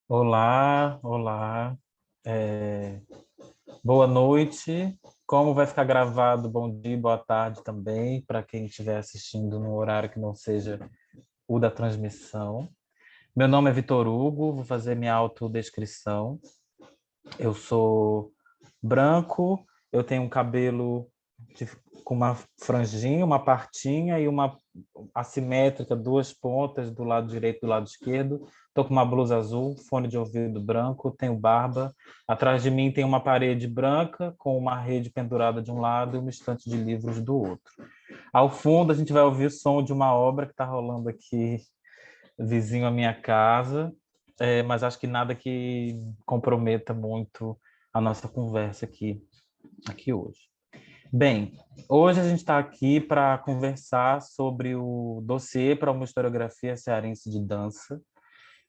Olá, olá. É, Boa noite. Como vai ficar gravado, bom dia, boa tarde também, para quem estiver assistindo no horário que não seja o da transmissão. Meu nome é Vitor Hugo, vou fazer minha autodescrição. Eu sou branco, eu tenho um cabelo de- com uma franjinha, uma partinha e uma assimétrica, duas pontas do lado direito e do lado esquerdo. Estou com uma blusa azul, fone de ouvido branco, tenho barba. Atrás de mim tem uma parede branca com uma rede pendurada de um lado e uma estante de livros do outro. Ao fundo, a gente vai ouvir o som de uma obra que está rolando aqui, vizinho à minha casa, mas acho que nada que comprometa muito a nossa conversa aqui hoje. Bem, hoje a gente está aqui para conversar sobre o dossiê para uma historiografia cearense de dança,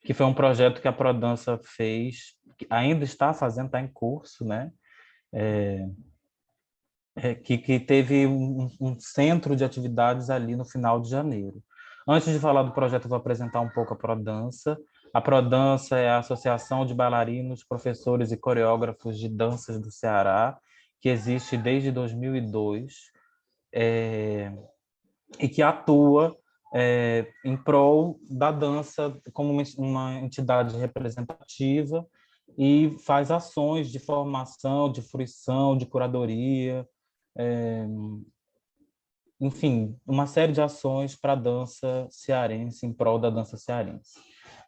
que foi um projeto que a Prodança fez, que ainda está fazendo, está em curso, né? Que teve um centro de atividades ali no final de janeiro. Antes de falar do projeto, eu vou apresentar um pouco a Prodança. A Prodança é a Associação de Bailarinos, Professores e Coreógrafos de Danças do Ceará, que existe desde 2002, e que atua em prol da dança como uma entidade representativa e faz ações de formação, de fruição, de curadoria, é, enfim, uma série de ações para a dança cearense, em prol da dança cearense.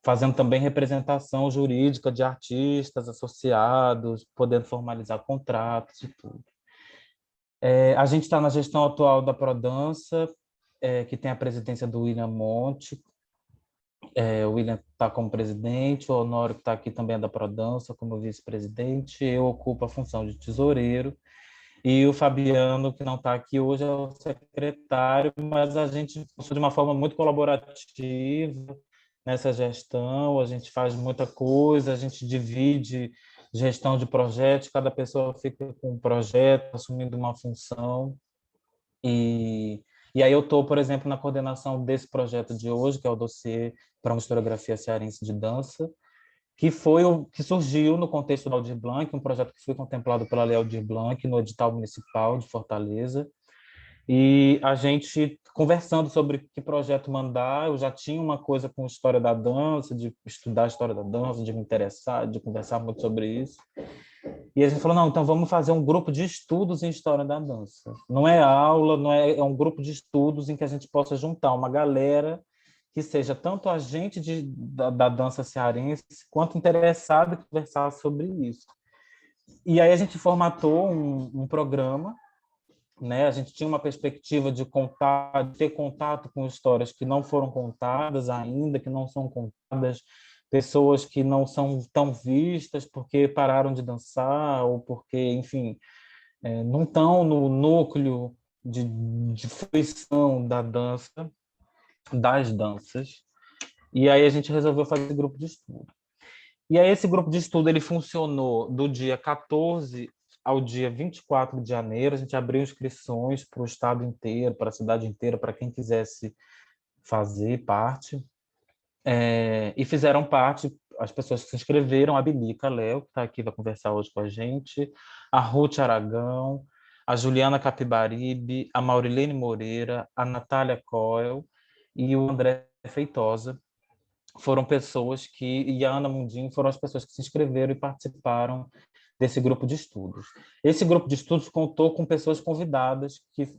Fazendo também representação jurídica de artistas associados, podendo formalizar contratos e tudo. A gente está na gestão atual da Prodança, que tem a presidência do William Monte. O William está como presidente, o Honório, que está aqui, também é da Prodança, como vice-presidente. Eu ocupo a função de tesoureiro. E o Fabiano, que não está aqui hoje, é o secretário, mas a gente funciona de uma forma muito colaborativa nessa gestão, a gente faz muita coisa, a gente divide gestão de projetos, cada pessoa fica com um projeto, assumindo uma função. E, e aí eu estou, por exemplo, na coordenação desse projeto de hoje, que é o dossiê para uma historiografia cearense de dança, que foi o que surgiu no contexto do Aldir Blanc, um projeto que foi contemplado pela Lei Aldir Blanc no edital municipal de Fortaleza. E a gente conversando sobre que projeto mandar, eu já tinha uma coisa com história da dança, de estudar a história da dança, de me interessar, de conversar muito sobre isso. E a gente falou, não, então vamos fazer um grupo de estudos em história da dança. Não é aula, não é, é um grupo de estudos em que a gente possa juntar uma galera que seja tanto agente da dança cearense quanto interessado em conversar sobre isso. E aí a gente formatou um programa, né? A gente tinha uma perspectiva de contar, de ter contato com histórias que não foram contadas ainda, que não são contadas, pessoas que não são tão vistas porque pararam de dançar ou porque, enfim, não estão no núcleo de fruição da dança, das danças. E aí a gente resolveu fazer grupo de estudo. E aí esse grupo de estudo ele funcionou do dia 14 ao dia 24 de janeiro. A gente abriu inscrições para o estado inteiro, para a cidade inteira, para quem quisesse fazer parte. E fizeram parte as pessoas que se inscreveram, a Bilica Léo, que está aqui, vai conversar hoje com a gente, a Ruth Aragão, a Juliana Capibaribe, a Maurilene Moreira, a Natália Coel e o André Feitosa. Foram pessoas que, e a Ana Mundim, foram as pessoas que se inscreveram e participaram desse grupo de estudos. Esse grupo de estudos contou com pessoas convidadas que,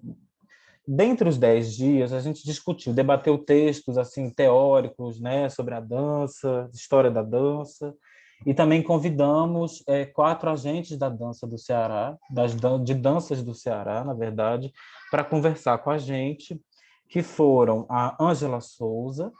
dentre os 10 dias, a gente discutiu, debateu textos assim teóricos, né, sobre a dança, história da dança, e também convidamos 4 agentes da dança do Ceará, de danças do Ceará, na verdade, para conversar com a gente, que foram a Ângela Souza,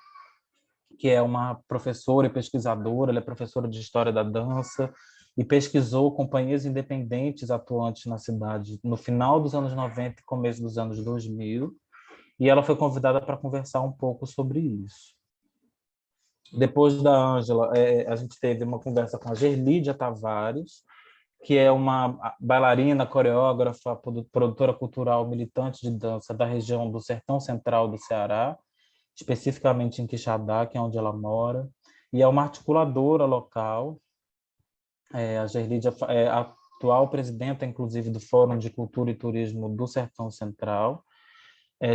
que é uma professora e pesquisadora, ela é professora de História da Dança e pesquisou companhias independentes atuantes na cidade no final dos anos 90 e começo dos anos 2000, e ela foi convidada para conversar um pouco sobre isso. Depois da Ângela, a gente teve uma conversa com a Gerlídia Tavares, que é uma bailarina, coreógrafa, produtora cultural, militante de dança da região do Sertão Central do Ceará, especificamente em Quixadá, que é onde ela mora. e é uma articuladora local. A Gerlídia é a atual presidenta, inclusive, do Fórum de Cultura e Turismo do Sertão Central.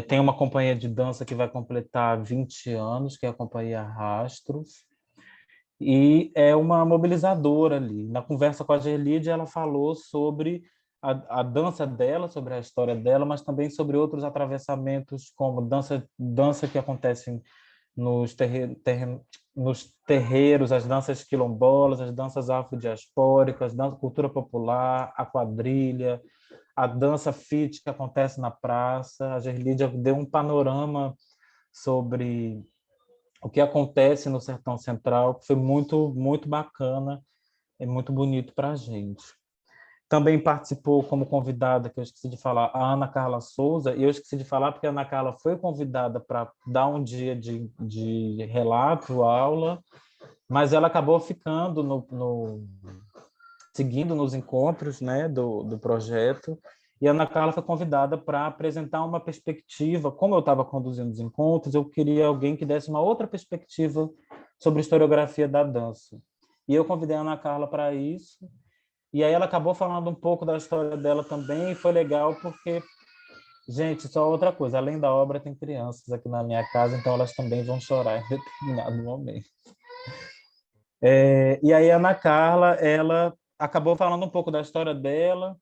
Tem uma companhia de dança que vai completar 20 anos, que é a Companhia Rastros, e é uma mobilizadora ali. Na conversa com a Gerlídia, ela falou sobre a dança dela, sobre a história dela, mas também sobre outros atravessamentos, como dança que acontecem nos terreiros, as danças quilombolas, as danças afrodiaspóricas, dança, cultura popular, a quadrilha, a dança fit que acontece na praça. A Gerlídia deu um panorama sobre o que acontece no Sertão Central, que foi muito, muito bacana e muito bonito para a gente. Também participou como convidada, que eu esqueci de falar, a Ana Carla Souza, e eu esqueci de falar porque a Ana Carla foi convidada para dar um dia de relato, aula, mas ela acabou ficando seguindo nos encontros, né, do projeto, e a Ana Carla foi convidada para apresentar uma perspectiva. Como eu estava conduzindo os encontros, eu queria alguém que desse uma outra perspectiva sobre a historiografia da dança. E eu convidei a Ana Carla para isso, e aí ela acabou falando um pouco da história dela também, e foi legal porque, gente, só outra coisa, além da obra tem crianças aqui na minha casa, então elas também vão chorar em determinado momento. E aí a Ana Carla, ela acabou falando um pouco da história dela,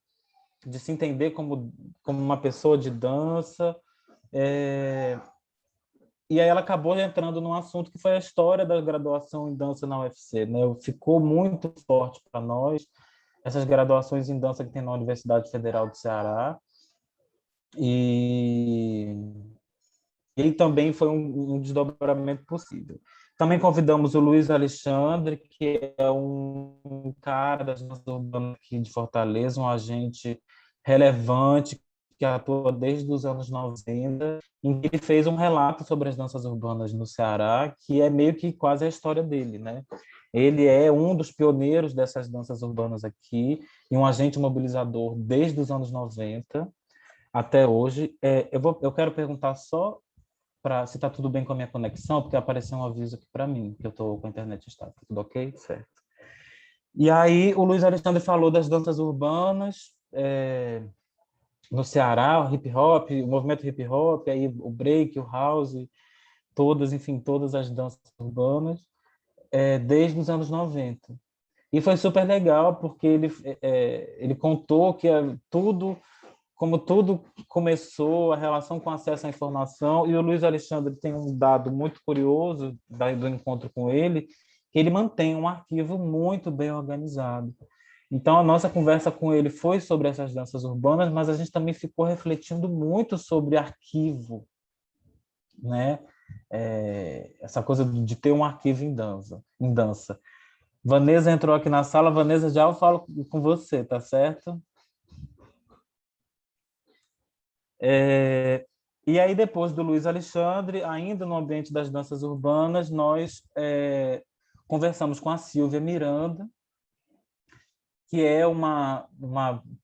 de se entender como uma pessoa de dança, e aí ela acabou entrando num assunto que foi a história da graduação em dança na UFC, né? Ficou muito forte para nós, essas graduações em dança que tem na Universidade Federal do Ceará, e ele também foi um desdobramento possível. Também convidamos o Luiz Alexandre, que é um cara das danças urbanas aqui de Fortaleza, um agente relevante que atua desde os anos 90, em que ele fez um relato sobre as danças urbanas no Ceará, que é meio que quase a história dele, né? Ele é um dos pioneiros dessas danças urbanas aqui e um agente mobilizador desde os anos 90 até hoje. Eu quero perguntar só se está tudo bem com a minha conexão, porque apareceu um aviso aqui para mim, que eu estou com a internet estável. Tudo ok? Certo. E aí o Luiz Alexandre falou das danças urbanas no Ceará, o hip hop, o movimento hip hop, aí o break, o house, enfim, todas as danças urbanas, desde os anos 90. E foi super legal, porque ele contou que como tudo começou, a relação com acesso à informação, e o Luiz Alexandre tem um dado muito curioso do encontro com ele, que ele mantém um arquivo muito bem organizado. Então, a nossa conversa com ele foi sobre essas danças urbanas, mas a gente também ficou refletindo muito sobre arquivo, né? Essa coisa de ter um arquivo em dança. Vanessa entrou aqui na sala. Vanessa, já eu falo com você, tá certo? E aí, depois do Luiz Alexandre, ainda no ambiente das danças urbanas, nós conversamos com a Silvia Miranda, que é uma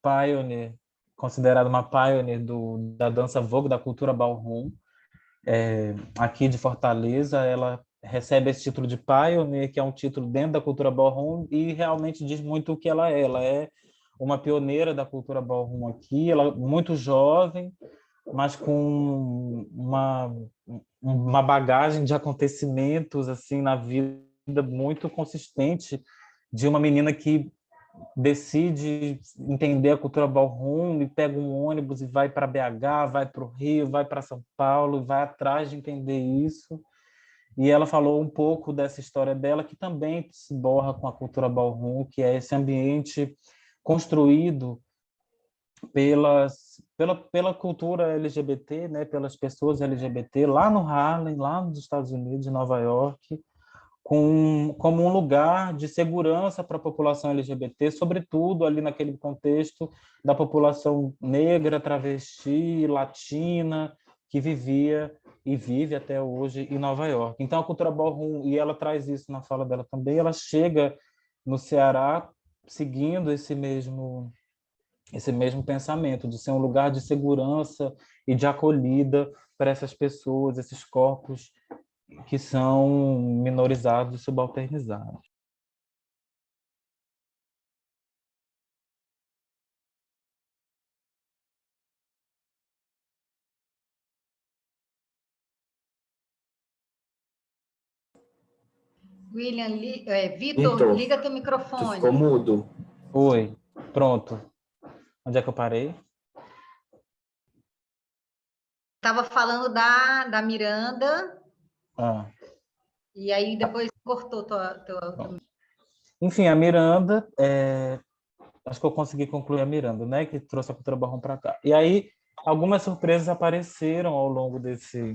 pioneer, considerada uma pioneer da dança Vogue, da cultura ballroom, aqui de Fortaleza. Ela recebe esse título de pioneer, que é um título dentro da cultura ballroom, e realmente diz muito o que ela é. Ela é uma pioneira da cultura ballroom aqui, ela é muito jovem, mas com uma bagagem de acontecimentos assim na vida muito consistente, de uma menina que decide entender a cultura ballroom e pega um ônibus e vai para BH, vai para o Rio, vai para São Paulo, vai atrás de entender isso. E ela falou um pouco dessa história dela, que também se borra com a cultura ballroom, que é esse ambiente construído pela cultura LGBT, né, pelas pessoas LGBT, lá no Harlem, lá nos Estados Unidos, em Nova York, como um lugar de segurança para a população LGBT, sobretudo ali naquele contexto da população negra, travesti, latina, que vivia e vive até hoje em Nova York. Então, a cultura ballroom, e ela traz isso na fala dela também, ela chega no Ceará seguindo esse mesmo pensamento, de ser um lugar de segurança e de acolhida para essas pessoas, esses corpos que são minorizados e subalternizados. William, Vitor, Vitor, liga teu tu ficou microfone. mudo. Oi, pronto. Onde é que eu parei? Estava falando da Miranda, Ah, e aí depois cortou pronto. Enfim, a Miranda, acho que eu consegui concluir a Miranda, né, que trouxe a cultura barroom para cá. E aí, algumas surpresas apareceram ao longo desse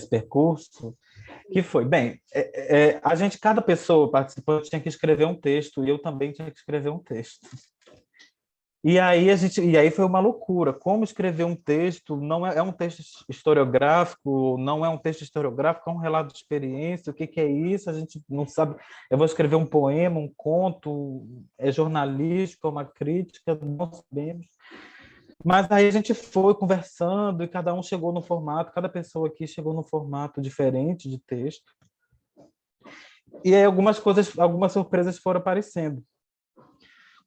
percurso, que foi, bem, a gente, cada pessoa participante tinha que escrever um texto, e eu também tinha que escrever um texto. E aí foi uma loucura. Como escrever um texto? Não é um texto historiográfico, não é um texto historiográfico, é um relato de experiência. O que é isso? A gente não sabe. Eu vou escrever um poema, um conto, é jornalístico, é uma crítica, não sabemos. Mas aí a gente foi conversando e cada um chegou no formato, cada pessoa aqui chegou no formato diferente de texto. E aí algumas surpresas foram aparecendo.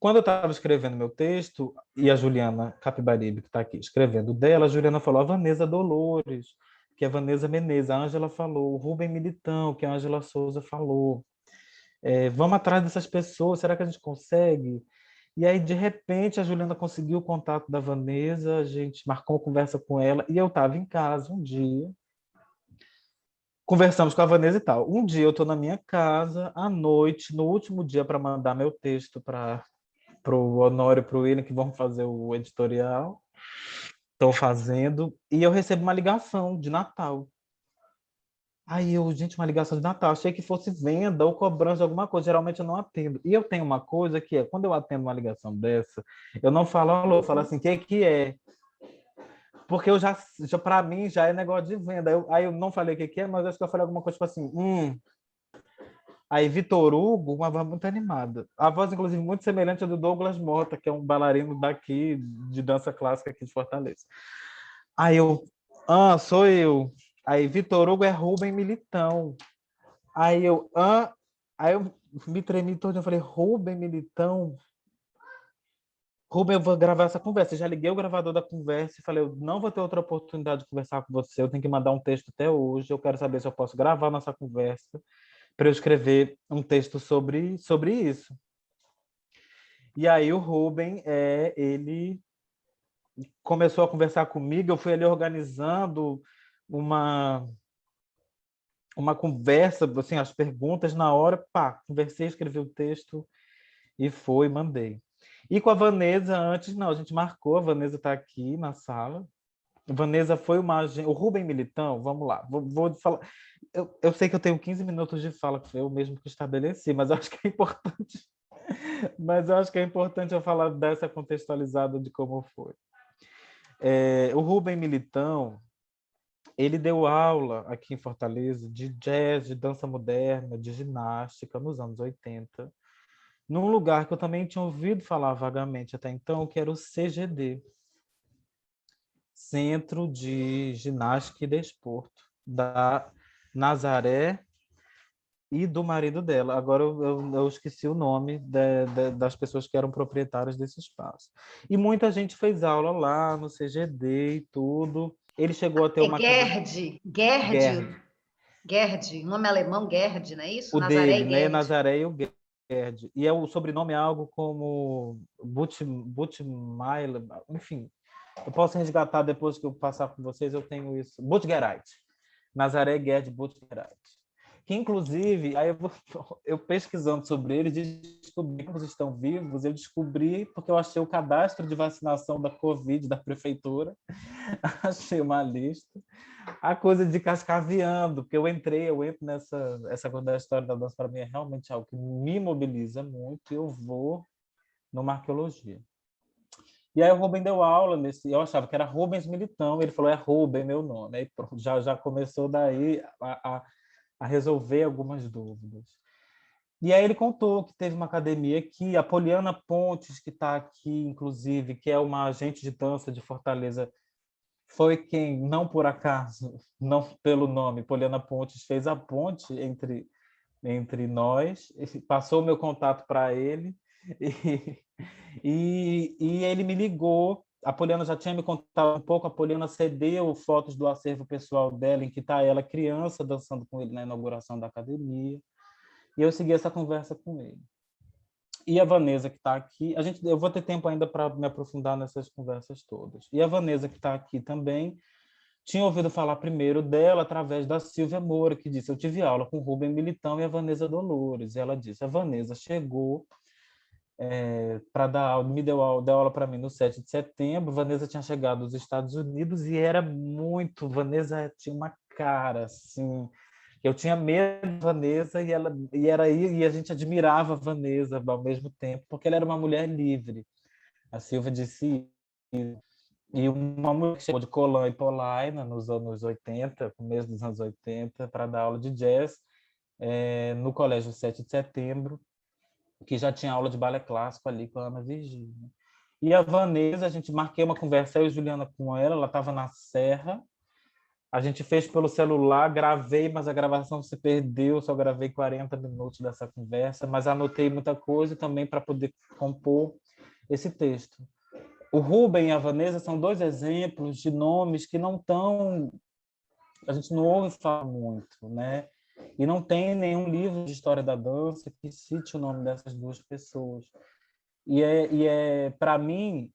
Quando eu estava escrevendo meu texto, e a Juliana Capibaribe, que está aqui escrevendo dela, a Juliana falou a Vanessa Dolores, que é a Vanessa Menezes, a Ângela falou, o Rubem Militão, que a Ângela Souza falou. Vamos atrás dessas pessoas, será que a gente consegue? E aí, de repente, a Juliana conseguiu o contato da Vanessa, a gente marcou uma conversa com ela, e eu estava em casa um dia, conversamos com a Vanessa e tal. Um dia eu estou na minha casa, à noite, no último dia para mandar meu texto para o Honório e para o William, que vão fazer o editorial. Estão fazendo. E eu recebo uma ligação de Natal. Aí eu, gente, uma ligação de Natal. Achei que fosse venda ou cobrança de alguma coisa. Geralmente eu não atendo. E eu tenho uma coisa que é, quando eu atendo uma ligação dessa, eu não falo alô, eu falo assim, o que é? Porque eu já para mim, já é negócio de venda. Aí eu não falei o que é, mas acho que eu falei alguma coisa tipo assim, Aí, Vitor Hugo, uma voz muito animada. A voz, inclusive, muito semelhante à do Douglas Mota, que é um bailarino daqui, de dança clássica aqui de Fortaleza. Aí eu, sou eu. Aí, Vitor Hugo é Rubem Militão. Aí aí eu me tremi todo, eu falei, Rubem Militão? Rubem, eu vou gravar essa conversa. Eu já liguei o gravador da conversa e falei, eu não vou ter outra oportunidade de conversar com você, eu tenho que mandar um texto até hoje, eu quero saber se eu posso gravar nossa conversa para eu escrever um texto sobre isso. E aí o Rubem, ele começou a conversar comigo, eu fui ali organizando uma conversa, assim, as perguntas na hora, pá, conversei, escrevi o texto e mandei. E com a Vanessa, antes, não, a gente marcou, a Vanessa está aqui na sala. A Vanessa foi uma agente, o Rubem Militão, vamos lá, vou falar. Eu sei que eu tenho 15 minutos de fala, que foi eu mesmo que estabeleci, mas eu acho que é importante. Mas eu acho que é importante eu falar dessa contextualizada de como foi. O Rubem Militão, ele deu aula aqui em Fortaleza de jazz, de dança moderna, de ginástica nos anos 80, num lugar que eu também tinha ouvido falar vagamente até então, que era o CGD, Centro de Ginástica e Desporto, da Nazaré e do marido dela. Agora eu esqueci o nome das pessoas que eram proprietárias desse espaço. E muita gente fez aula lá no CGD e tudo. Ele chegou a ter uma Gerd, nome alemão Gerd, não é isso? o Nazaré dele, e né? Gerd. Nazaré e o Gerd. E o sobrenome é algo como Butmeiler, enfim. Eu posso resgatar depois que eu passar com vocês, eu tenho isso. Butgereit. Nazaré Gerd Butgereit. Que, inclusive, eu pesquisando sobre eles, descobri que eles estão vivos, eu descobri porque eu achei o cadastro de vacinação da Covid da prefeitura, achei uma lista, a coisa de cascaveando, porque eu entro essa coisa da história da dança, para mim é realmente algo que me mobiliza muito, e eu vou numa arqueologia. E aí o Rubem deu aula eu achava que era Rubens Militão, ele falou, é Rubem, meu nome. Aí pronto, já começou daí a resolver algumas dúvidas. E aí ele contou que teve uma academia aqui, a Poliana Pontes, que está aqui, inclusive, que é uma agente de dança de Fortaleza, foi quem, não por acaso, não pelo nome, Poliana Pontes, fez a ponte entre nós, passou o meu contato para ele, e, e ele me ligou. A Poliana já tinha me contado um pouco, a Poliana cedeu fotos do acervo pessoal dela, em que está ela criança dançando com ele na inauguração da academia, e eu segui essa conversa com ele. E a Vanessa, que está aqui, eu vou ter tempo ainda para me aprofundar nessas conversas todas. E a Vanessa, que está aqui também, tinha ouvido falar primeiro dela através da Silvia Moura, que disse: eu tive aula com o Rubem Militão e a Vanessa Dolores. E ela disse: a Vanessa chegou para dar aula, deu aula para mim no 7 de setembro. Vanessa tinha chegado dos Estados Unidos e era muito. Vanessa tinha uma cara assim. Eu tinha medo da Vanessa e a gente admirava a Vanessa ao mesmo tempo, porque ela era uma mulher livre. A Silvia disse isso. E uma mulher que chegou de Colã e Polaina nos anos 80, começo dos anos 80, para dar aula de jazz no Colégio 7 de Setembro, que já tinha aula de balé clássico ali com a Ana Virgínia. E a Vanessa, a gente marquei uma conversa, eu e Juliana com ela estava na Serra, a gente fez pelo celular, gravei, mas a gravação se perdeu, só gravei 40 minutos dessa conversa, mas anotei muita coisa também para poder compor esse texto. O Rubem e a Vanessa são dois exemplos de nomes que não estão... A gente não ouve falar muito, né? E não tem nenhum livro de história da dança que cite o nome dessas duas pessoas. Para mim,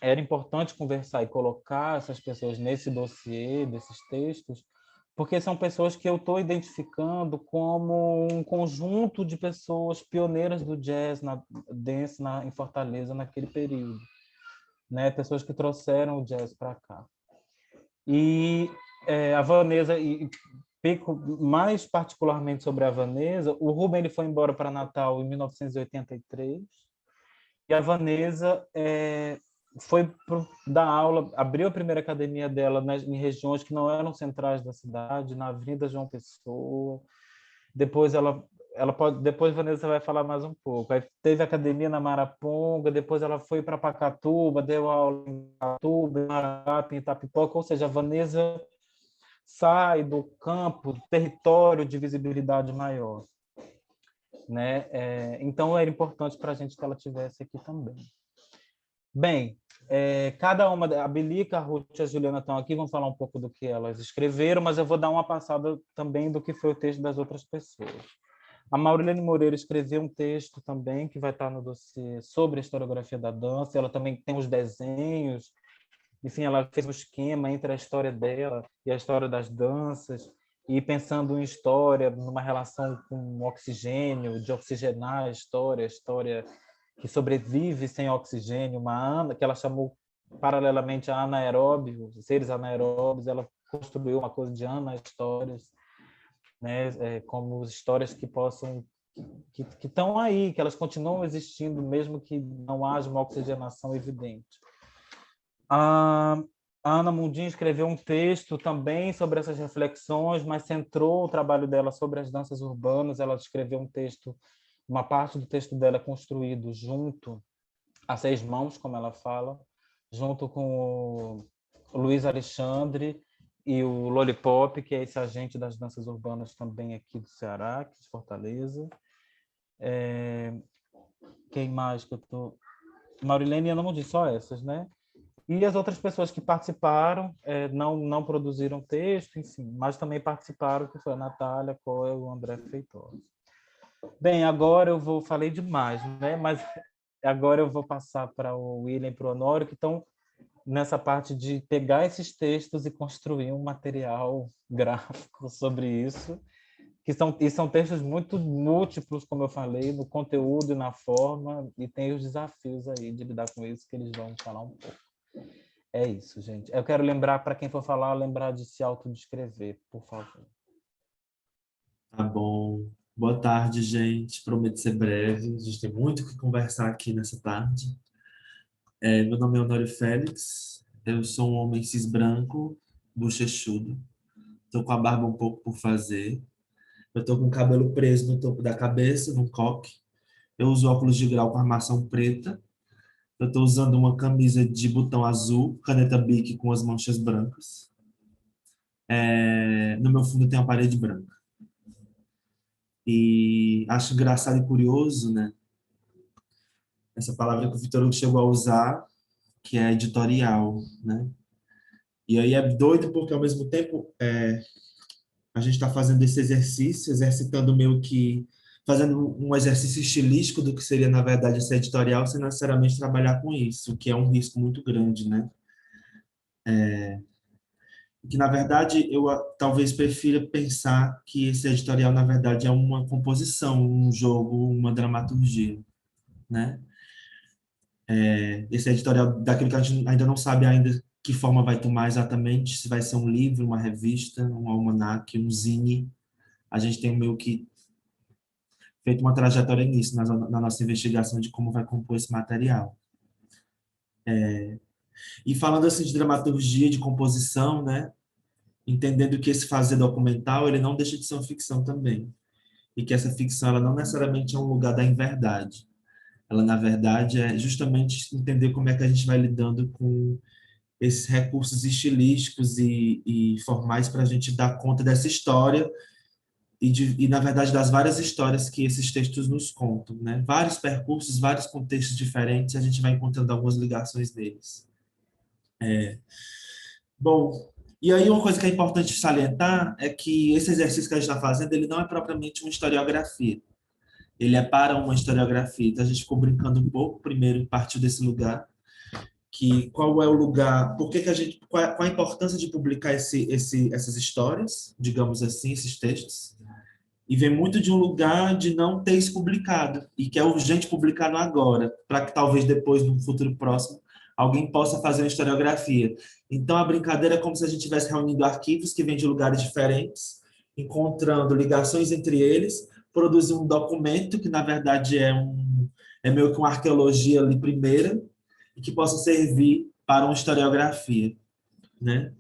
era importante conversar e colocar essas pessoas nesse dossiê, desses textos, porque são pessoas que eu estou identificando como um conjunto de pessoas pioneiras do jazz na dance em Fortaleza naquele período, né? Pessoas que trouxeram o jazz para cá. E a Vanessa, e pico mais particularmente sobre a Vanessa, o Rubem ele foi embora para Natal em 1983 e a Vanessa foi dar aula, abriu a primeira academia dela em regiões que não eram centrais da cidade, na Avenida João Pessoa. Depois depois a Vanessa vai falar mais um pouco. Aí teve academia na Maraponga, depois ela foi para Pacatuba, deu aula em Pacatuba, em Marapá, em Itapipoca, ou seja, a Vanessa sai do campo, do território de visibilidade maior, né? Então era importante para a gente que ela tivesse aqui também. Bem, cada uma, a Belica, a Ruth e a Juliana estão aqui, vão falar um pouco do que elas escreveram, mas eu vou dar uma passada também do que foi o texto das outras pessoas. A Maurilene Moreira escreveu um texto também, que vai estar no dossiê, sobre a historiografia da dança. Ela também tem os desenhos, enfim, ela fez um esquema entre a história dela e a história das danças, e pensando em história, numa relação com oxigênio, de oxigenar a história que sobrevive sem oxigênio, uma Ana, que ela chamou paralelamente a anaeróbios, seres anaeróbios, ela construiu uma coisa de ana-histórias, né? Como histórias que possam, que estão aí, que elas continuam existindo, mesmo que não haja uma oxigenação evidente. A Ana Mundim escreveu um texto também sobre essas reflexões, mas centrou o trabalho dela sobre as danças urbanas. Ela escreveu um texto, uma parte do texto dela construído junto a 6 mãos, como ela fala, junto com o Luiz Alexandre e o Lollipop, que é esse agente das danças urbanas também aqui do Ceará, aqui de Fortaleza. Quem mais que eu tô... Maurilene e Ana Mundim, só essas, né? E as outras pessoas que participaram não produziram texto, enfim, mas também participaram, que foi a Natália, Coel e o André Feitosa. Bem, agora falei demais, né? Mas agora eu vou passar para o William e para o Honório, que estão nessa parte de pegar esses textos e construir um material gráfico sobre isso, e são textos muito múltiplos, como eu falei, no conteúdo e na forma, e tem os desafios aí de lidar com isso, que eles vão falar um pouco. É isso, gente. Eu quero lembrar, para quem for falar, lembrar de se autodescrever, por favor. Tá bom. Boa tarde, gente. Prometo ser breve. A gente tem muito o que conversar aqui nessa tarde. Meu nome é Honório Félix. Eu sou um homem cis branco, bochechudo. Estou com a barba um pouco por fazer. Eu estou com o cabelo preso no topo da cabeça, num coque. Eu uso óculos de grau com armação preta. Eu estou usando uma camisa de botão azul, caneta Bic com as manchas brancas. No meu fundo tem uma parede branca. E acho engraçado e curioso, né? Essa palavra que o Vitor Hugo chegou a usar, que é editorial, né? E aí é doido porque, ao mesmo tempo, a gente está fazendo esse exercício, exercitando meio que, fazendo um exercício estilístico do que seria, na verdade, esse editorial, sem necessariamente trabalhar com isso, o que é um risco muito grande, né? Que, na verdade, eu talvez prefira pensar que esse editorial, na verdade, é uma composição, um jogo, uma dramaturgia, né? Esse editorial daquilo que a gente ainda não sabe ainda que forma vai tomar exatamente, se vai ser um livro, uma revista, um almanaque, um zine. A gente tem meio que feito uma trajetória nisso, na nossa investigação de como vai compor esse material. E falando assim de dramaturgia, de composição, né? Entendendo que esse fazer documental, ele não deixa de ser uma ficção também. E que essa ficção, ela não necessariamente é um lugar da inverdade. Ela, na verdade, é justamente entender como é que a gente vai lidando com esses recursos estilísticos e formais para a gente dar conta dessa história e, na verdade, das várias histórias que esses textos nos contam, né? Vários percursos, vários contextos diferentes, a gente vai encontrando algumas ligações neles. Bom, e aí uma coisa que é importante salientar é que esse exercício que a gente está fazendo, ele não é propriamente uma historiografia. Ele é para uma historiografia. Então, a gente ficou brincando um pouco, primeiro, partiu desse lugar, que qual é o lugar, por que que a gente, qual a importância de publicar essas histórias, digamos assim, esses textos, e vem muito de um lugar de não ter isso publicado, e que é urgente publicá-lo agora, para que talvez depois, no futuro próximo, alguém possa fazer uma historiografia. Então, a brincadeira é como se a gente estivesse reunindo arquivos que vêm de lugares diferentes, encontrando ligações entre eles, produzir um documento que, na verdade, é meio que uma arqueologia ali primeira, e que possa servir para uma historiografia, né?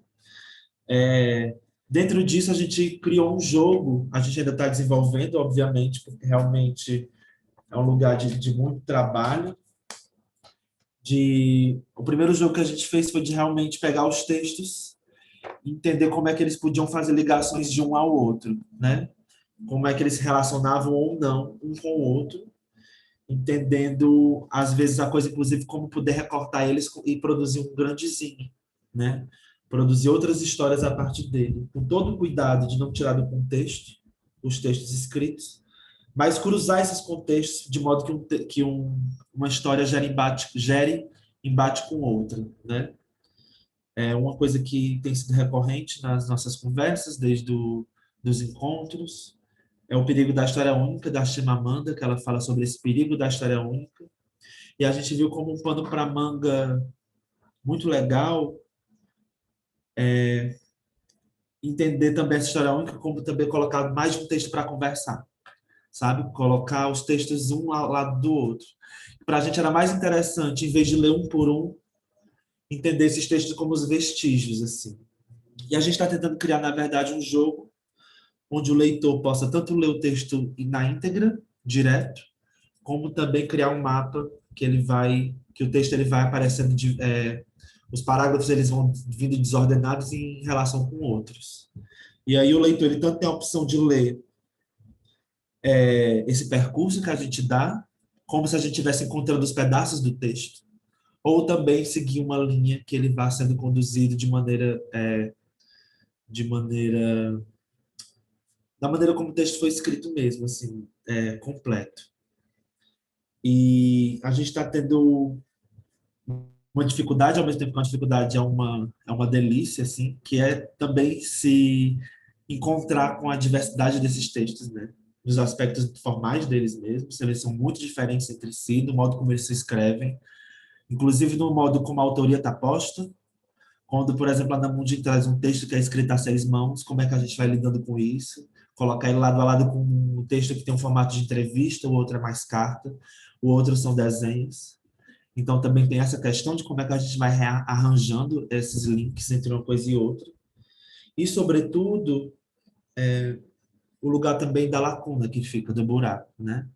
Dentro disso, a gente criou um jogo, a gente ainda está desenvolvendo, obviamente, porque realmente é um lugar de muito trabalho. O primeiro jogo que a gente fez foi de realmente pegar os textos e entender como é que eles podiam fazer ligações de um ao outro, né? Como é que eles se relacionavam ou não um com o outro, entendendo, às vezes, a coisa, inclusive, como poder recortar eles e produzir um grande zine, né? Produzir outras histórias a partir dele, com todo o cuidado de não tirar do contexto os textos escritos, mas cruzar esses contextos de modo uma história gere embate com outra, né? É uma coisa que tem sido recorrente nas nossas conversas, dos encontros, é o perigo da história única, da Chimamanda, que ela fala sobre esse perigo da história única. E a gente viu como um pano para manga muito legal entender também essa história única, como também colocar mais de um texto para conversar, sabe? Colocar os textos um ao lado do outro. Para a gente era mais interessante, em vez de ler um por um, entender esses textos como os vestígios, assim. E a gente está tentando criar, na verdade, um jogo onde o leitor possa tanto ler o texto na íntegra, direto, como também criar um mapa que o texto ele vai aparecendo os parágrafos eles vão vindo desordenados em relação com outros. E aí o leitor ele tanto tem a opção de ler esse percurso que a gente dá, como se a gente estivesse encontrando os pedaços do texto, ou também seguir uma linha que ele vá sendo conduzido de maneira da maneira como o texto foi escrito mesmo, assim, completo. E a gente está tendo uma dificuldade, ao mesmo tempo que uma dificuldade é uma delícia, assim, que é também se encontrar com a diversidade desses textos, né? Nos aspectos formais deles mesmos, eles são muito diferentes entre si, no modo como eles se escrevem, inclusive no modo como a autoria está posta. Quando, por exemplo, a Namundi traz um texto que é escrito a 6 mãos, como é que a gente vai lidando com isso? Colocar ele lado a lado com um texto que tem um formato de entrevista, o outro é mais carta, o outro são desenhos. Então, também tem essa questão de como é que a gente vai arranjando esses links entre uma coisa e outra. E, sobretudo, o lugar também da lacuna que fica, do buraco, né?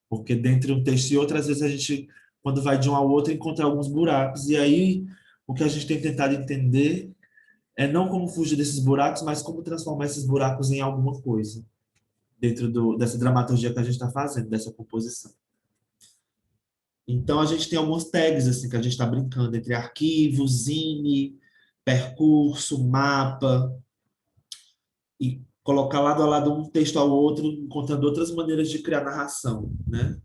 Porque dentre um texto e outro, às vezes a gente quando vai de um ao outro, encontra alguns buracos. E aí, o que a gente tem tentado entender é não como fugir desses buracos, mas como transformar esses buracos em alguma coisa dentro dessa dramaturgia que a gente está fazendo, dessa composição. Então, a gente tem algumas tags assim, que a gente está brincando, entre arquivo, zine, percurso, mapa, e colocar lado a lado um texto ao outro, encontrando outras maneiras de criar narração, né?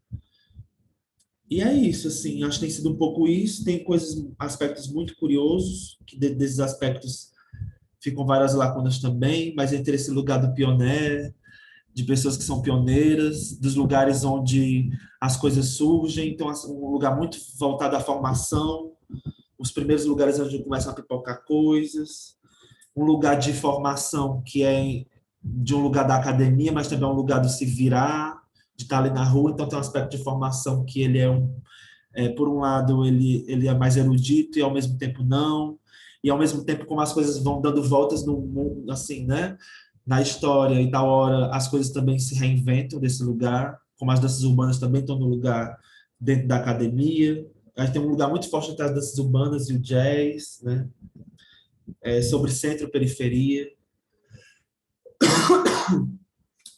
E é isso, assim, acho que tem sido um pouco isso, tem coisas, aspectos muito curiosos, que desses aspectos ficam várias lacunas também, mas entre esse lugar do pioneiro, de pessoas que são pioneiras, dos lugares onde as coisas surgem, então assim, um lugar muito voltado à formação, os primeiros lugares onde começam a pipocar coisas, um lugar de formação que é de um lugar da academia, mas também é um lugar do se virar, de estar ali na rua, então tem um aspecto de formação que ele por um lado, ele é mais erudito e ao mesmo tempo não, e ao mesmo tempo como as coisas vão dando voltas no mundo, assim, né? Na história e da hora, as coisas também se reinventam desse lugar, como as danças urbanas também estão no lugar dentro da academia. A gente tem um lugar muito forte entre as danças urbanas e o jazz, né? Sobre centro-periferia.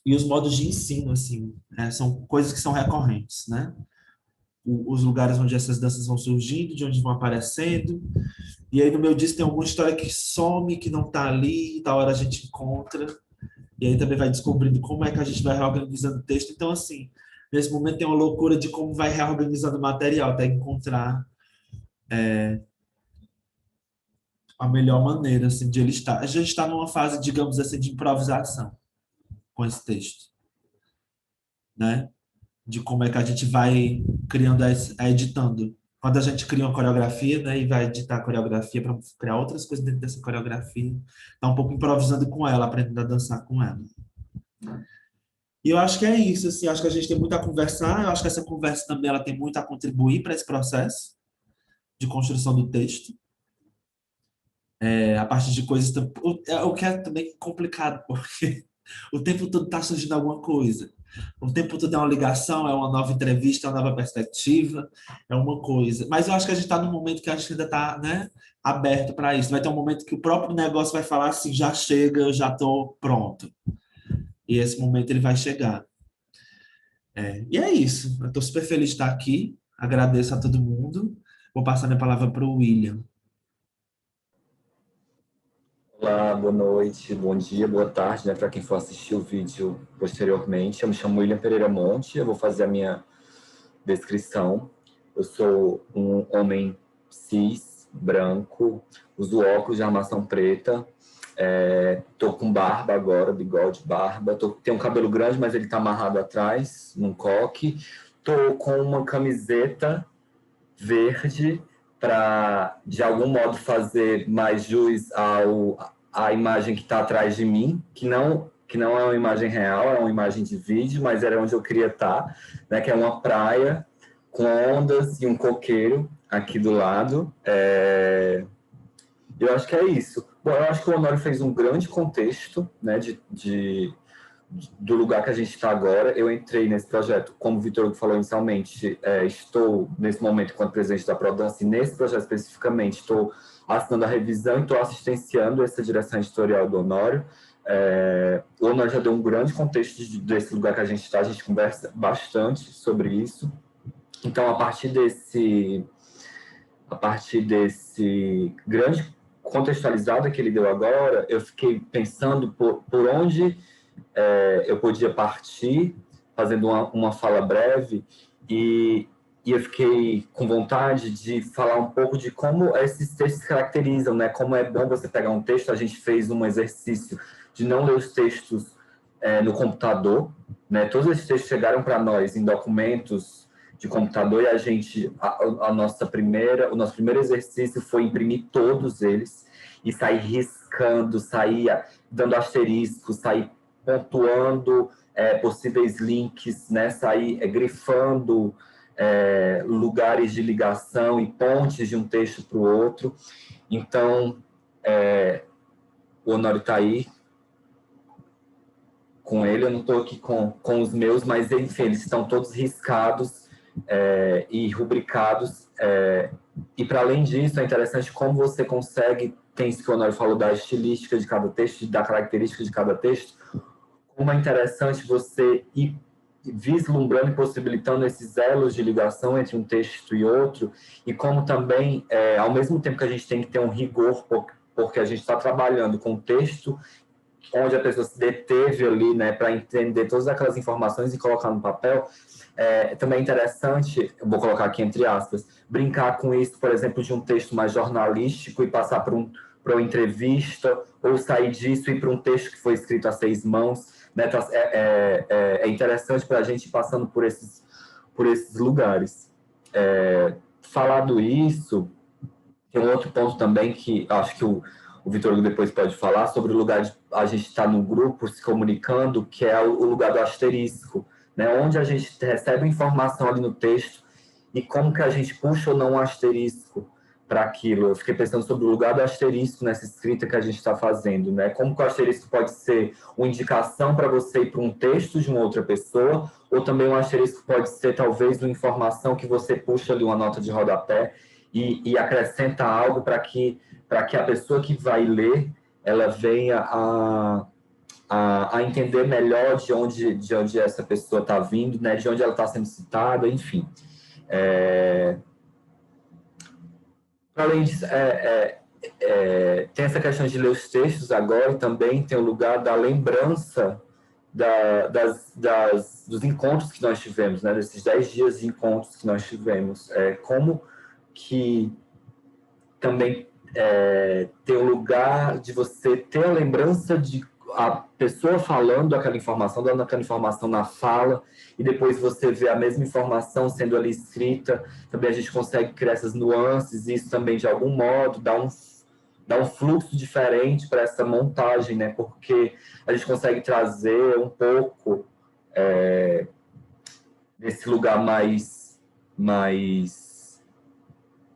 E os modos de ensino, assim, são coisas que são recorrentes, né? Os lugares onde essas danças vão surgindo, de onde vão aparecendo. E aí no meu disco tem alguma história que some, que não está ali, e da hora a gente encontra. E aí também vai descobrindo como é que a gente vai reorganizando o texto. Então, assim, nesse momento tem uma loucura de como vai reorganizando o material, até encontrar a melhor maneira, assim, de ele estar. A gente está numa fase, digamos assim, de improvisação com esse texto, né? De como é que a gente vai criando, editando. Quando a gente cria uma coreografia, né, e vai editar a coreografia para criar outras coisas dentro dessa coreografia, tá um pouco improvisando com ela, aprendendo a dançar com ela. E eu acho que é isso, assim, acho que a gente tem muito a conversar, eu acho que essa conversa também ela tem muito a contribuir para esse processo de construção do texto, a partir de coisas, o que é também complicado, porque o tempo todo está surgindo alguma coisa. O tempo todo é uma ligação, é uma nova entrevista, é uma nova perspectiva, é uma coisa. Mas eu acho que a gente está num momento que a gente ainda está, né, aberto para isso. Vai ter um momento que o próprio negócio vai falar assim, já chega, eu já estou pronto. E esse momento ele vai chegar. E é isso. Eu estou super feliz de estar aqui. Agradeço a todo mundo. Vou passar minha palavra para o William. Olá, boa noite, bom dia, boa tarde, né, para quem for assistir o vídeo posteriormente. Eu me chamo William Pereira Monte, eu vou fazer a minha descrição. Eu sou um homem cis, branco, uso óculos de armação preta, tô com barba agora, bigode, barba, tenho um cabelo grande, mas ele tá amarrado atrás, num coque. Tô com uma camiseta verde para, de algum modo, fazer mais jus à imagem que está atrás de mim, que não é uma imagem real, é uma imagem de vídeo, mas era onde eu queria estar, né, que é uma praia com ondas e um coqueiro aqui do lado. Eu acho que é isso. Bom, eu acho que o Honório fez um grande contexto, né, do lugar que a gente está agora. Eu entrei nesse projeto, como o Vitor Hugo falou inicialmente, estou nesse momento enquanto presidente da Prodança, e nesse projeto especificamente estou assinando a revisão e estou assistenciando essa direção editorial do Honório. O Honório já deu um grande contexto desse lugar que a gente está, a gente conversa bastante sobre isso. Então, a partir desse grande contextualizado que ele deu agora, eu fiquei pensando por onde eu podia partir, fazendo uma fala breve, e eu fiquei com vontade de falar um pouco de como esses textos se caracterizam, né? Como é bom você pegar um texto. A gente fez um exercício de não ler os textos no computador, né? Todos esses textos chegaram para nós em documentos de computador, e o nosso primeiro exercício foi imprimir todos eles e sair riscando, sair dando asterisco, sair pontuando possíveis links, né? Sair grifando lugares de ligação e pontes de um texto para o outro. Então, o Honório está aí com ele, eu não estou aqui com os meus, mas enfim, eles estão todos riscados e rubricados. E, para além disso, é interessante como você consegue, tem isso que o Honório falou da estilística de cada texto, da característica de cada texto, como é interessante você ir vislumbrando e possibilitando esses elos de ligação entre um texto e outro, e como também, ao mesmo tempo que a gente tem que ter um rigor, porque a gente está trabalhando com um texto onde a pessoa se deteve ali, né, para entender todas aquelas informações e colocar no papel, também é interessante, eu vou colocar aqui entre aspas, brincar com isso, por exemplo, de um texto mais jornalístico e passar para uma entrevista, ou sair disso e ir para um texto que foi escrito a 6 mãos, né? É interessante para a gente ir passando por esses lugares. Falado isso, tem um outro ponto também que acho que o Vitor Hugo depois pode falar, sobre o lugar de a gente estar no grupo se comunicando, que é o lugar do asterisco, né? Onde a gente recebe informação ali no texto e como que a gente puxa ou não um asterisco para aquilo. Eu fiquei pensando sobre o lugar do asterisco nessa escrita que a gente está fazendo, né? Como que o asterisco pode ser uma indicação para você ir para um texto de uma outra pessoa, ou também um asterisco pode ser talvez uma informação que você puxa ali uma nota de rodapé e acrescenta algo para que a pessoa que vai ler, ela venha a entender melhor de onde essa pessoa está vindo, né? De onde ela está sendo citada, enfim. Além disso, tem essa questão de ler os textos agora, e também tem o lugar da lembrança dos encontros que nós tivemos, né? Desses 10 dias de encontros que nós tivemos. Como que também tem o lugar de você ter a lembrança de a pessoa falando aquela informação, dando aquela informação na fala, e depois você vê a mesma informação sendo ali escrita. Também a gente consegue criar essas nuances, e isso também, de algum modo, dá um fluxo diferente para essa montagem, né? Porque a gente consegue trazer um pouco desse lugar mais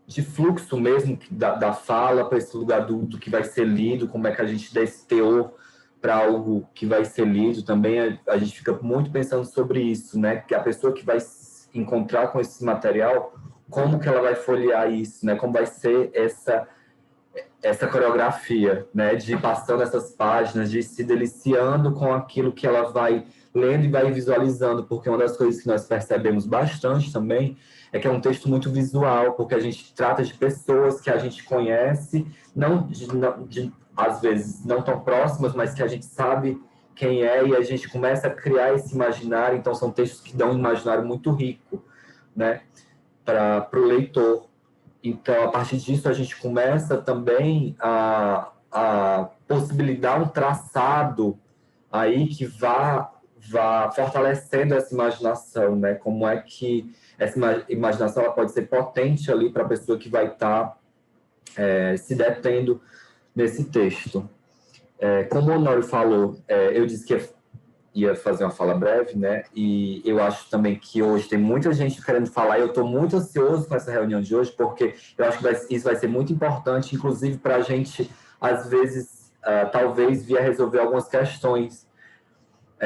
de fluxo mesmo da fala para esse lugar do que vai ser lido, como é que a gente dá esse teor para algo que vai ser lido. Também a gente fica muito pensando sobre isso, né? Que a pessoa que vai se encontrar com esse material, como que ela vai folhear isso, né? Como vai ser essa coreografia, né? De ir passando essas páginas, de ir se deliciando com aquilo que ela vai lendo e vai visualizando, porque uma das coisas que nós percebemos bastante também é que é um texto muito visual, porque a gente trata de pessoas que a gente conhece, às vezes não tão próximas, mas que a gente sabe quem é, e a gente começa a criar esse imaginário. Então são textos que dão um imaginário muito rico, né, para o leitor. Então, a partir disso, a gente começa também a possibilitar um traçado aí que vá fortalecendo essa imaginação, né? Como é que essa imaginação ela pode ser potente ali para a pessoa que vai estar se detendo nesse texto. Como o Honório falou, eu disse que ia fazer uma fala breve, né? E eu acho também que hoje tem muita gente querendo falar, e eu estou muito ansioso com essa reunião de hoje, porque eu acho que isso vai ser muito importante, inclusive para a gente, às vezes, talvez vir a resolver algumas questões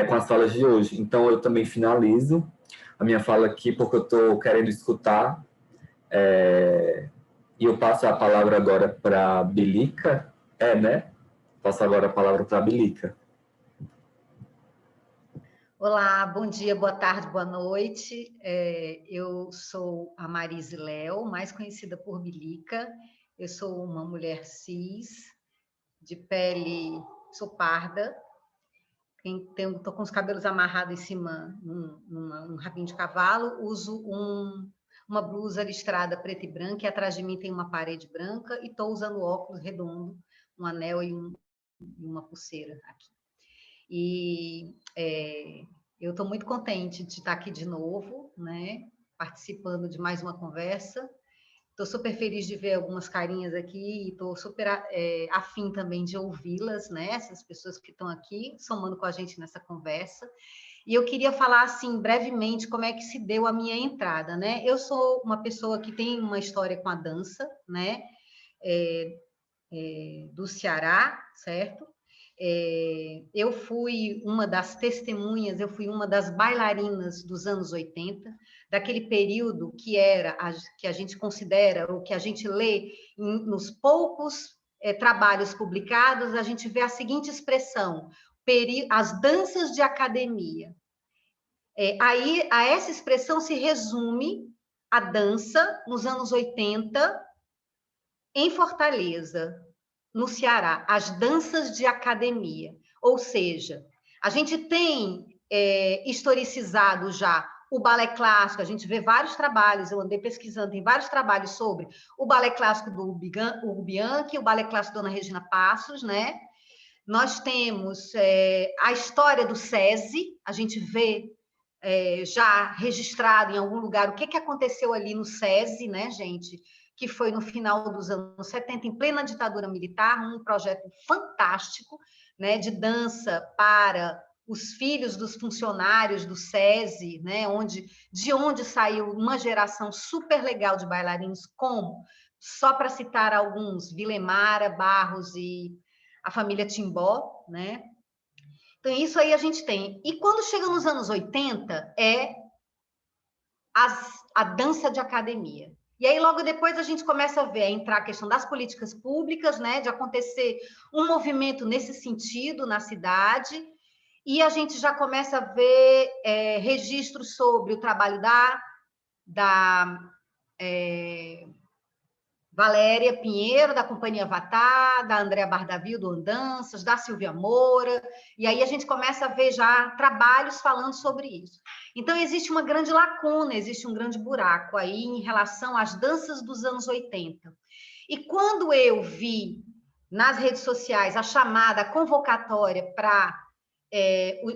com as falas de hoje. Então, eu também finalizo a minha fala aqui, porque eu estou querendo escutar, e eu passo a palavra agora para a Bilica, né? Passo agora a palavra para a Bilica. Olá, bom dia, boa tarde, boa noite. Eu sou a Marise Léo, mais conhecida por Bilica. Eu sou uma mulher cis, de pele, sou parda. Estou com os cabelos amarrados em cima, num rabinho de cavalo. Uso uma blusa listrada preta e branca, e atrás de mim tem uma parede branca, e estou usando óculos redondo, um anel e uma pulseira aqui. E eu estou muito contente de estar aqui de novo, né, participando de mais uma conversa. Estou super feliz de ver algumas carinhas aqui, e estou super afim também de ouvi-las, né, essas pessoas que estão aqui somando com a gente nessa conversa. E eu queria falar, assim, brevemente, como é que se deu a minha entrada, né? Eu sou uma pessoa que tem uma história com a dança, né, do Ceará, certo? Eu fui uma das testemunhas, eu fui uma das bailarinas dos anos 80, daquele período que a gente considera, ou que a gente lê nos poucos trabalhos publicados, a gente vê a seguinte expressão: as danças de academia. Aí, a essa expressão se resume a dança nos anos 80 em Fortaleza, no Ceará, as danças de academia. Ou seja, a gente tem historicizado já o balé clássico, a gente vê vários trabalhos, eu andei pesquisando, tem vários trabalhos sobre o balé clássico do Hugo Bianchi, o balé clássico da Dona Regina Passos, né? Nós temos a história do SESI, a gente vê já registrado em algum lugar o que aconteceu ali no SESI, né, gente? Que foi no final dos anos 70, em plena ditadura militar, um projeto fantástico, né, de dança para os filhos dos funcionários do SESI, né, de onde saiu uma geração super legal de bailarinos, como, só para citar alguns, Vilemara, Barros e a família Timbó, né? Então, isso aí a gente tem. E quando chega nos anos 80, a dança de academia. E aí, logo depois, a gente começa a entrar a questão das políticas públicas, né, de acontecer um movimento nesse sentido na cidade, e a gente já começa a ver registros sobre o trabalho da Valéria Pinheiro, da Companhia Vatá, da Andréa Bardavil, do Andanças, da Silvia Moura, e aí a gente começa a ver já trabalhos falando sobre isso. Então, existe uma grande lacuna, existe um grande buraco aí em relação às danças dos anos 80. E quando eu vi nas redes sociais a chamada, a convocatória para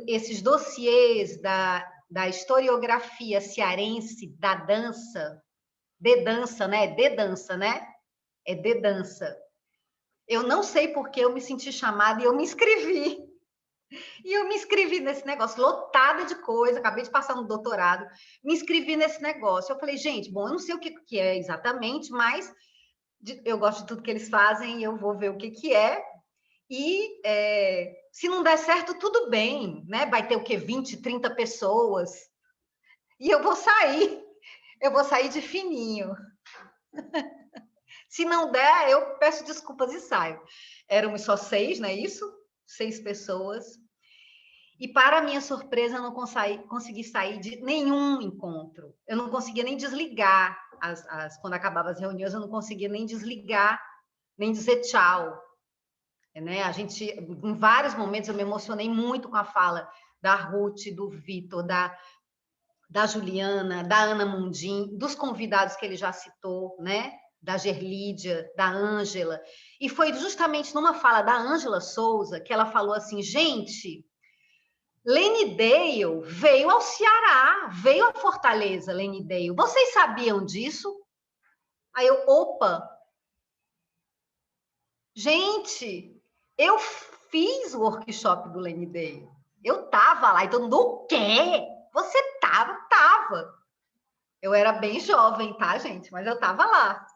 esses dossiês da historiografia cearense da dança, de dança, né? É de dança. Eu não sei porque eu me senti chamada e eu me inscrevi. E eu me inscrevi nesse negócio, lotada de coisa, acabei de passar no doutorado, me inscrevi nesse negócio. Eu falei, gente, bom, eu não sei o que é exatamente, mas eu gosto de tudo que eles fazem e eu vou ver o que é. E se não der certo, tudo bem, né? Vai ter o quê? 20, 30 pessoas. E eu vou sair de fininho. Se não der, eu peço desculpas e saio. Éramos só 6, não é isso? 6 pessoas. E, para minha surpresa, eu não consegui sair de nenhum encontro. Eu não conseguia nem desligar. Quando acabava as reuniões, eu não conseguia nem desligar, nem dizer tchau. Né? Em vários momentos, eu me emocionei muito com a fala da Ruth, do Vitor, da Juliana, da Ana Mundim, dos convidados que ele já citou, né? Da Gerlídia, da Ângela. E foi justamente numa fala da Ângela Souza que ela falou assim, gente, Lene Dale veio ao Ceará, veio a Fortaleza, Lene Dale. Vocês sabiam disso? Aí eu, opa! Gente, eu fiz o workshop do Lene Dale. Eu estava lá, e todo mundo, o quê? Você estava? Estava. Eu era bem jovem, tá, gente? Mas eu estava lá.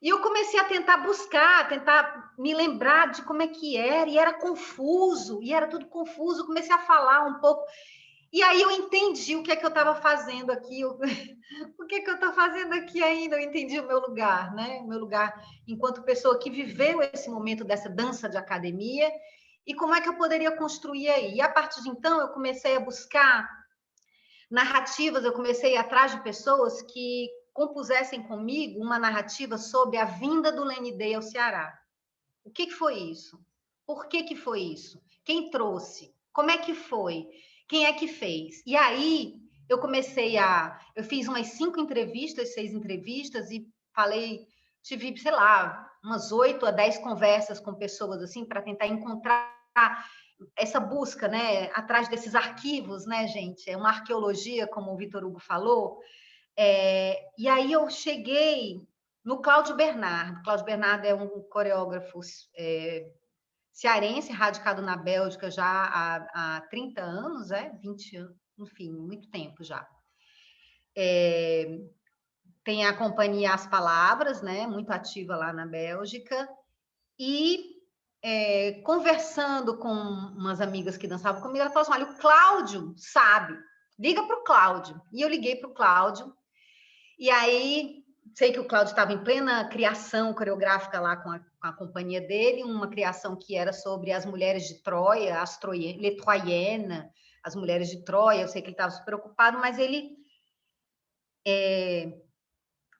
E eu comecei a tentar buscar, tentar me lembrar de como é que era, e era confuso, e era tudo confuso. Eu comecei a falar um pouco, e aí eu entendi o que é que eu estava fazendo aqui, o que é que eu estou fazendo aqui ainda, eu entendi o meu lugar, né? O meu lugar enquanto pessoa que viveu esse momento dessa dança de academia, e como é que eu poderia construir aí. E a partir de então, eu comecei a buscar narrativas, eu comecei a ir atrás de pessoas que compusessem comigo uma narrativa sobre a vinda do Lene Dale ao Ceará. O que foi isso? Por que foi isso? Quem trouxe? Como é que foi? Quem é que fez? E aí eu eu fiz umas 5 entrevistas, 6 entrevistas e tive, sei lá, umas 8 a 10 conversas com pessoas assim para tentar encontrar essa busca, né, atrás desses arquivos, né, gente? É uma arqueologia, como o Vitor Hugo falou. E aí eu cheguei no Cláudio Bernardo. Cláudio Bernardo é um coreógrafo cearense, radicado na Bélgica já há 30 anos, 20 anos, enfim, muito tempo já. Tem a companhia As Palavras, né, muito ativa lá na Bélgica, e conversando com umas amigas que dançavam comigo, ela falou assim, olha, o Cláudio sabe, liga para o Cláudio. E eu liguei para o Cláudio, e aí sei que o Cláudio estava em plena criação coreográfica lá com a companhia dele, uma criação que era sobre as mulheres de Troia, les Troyennes, as mulheres de Troia. Eu sei que ele estava super preocupado, mas ele,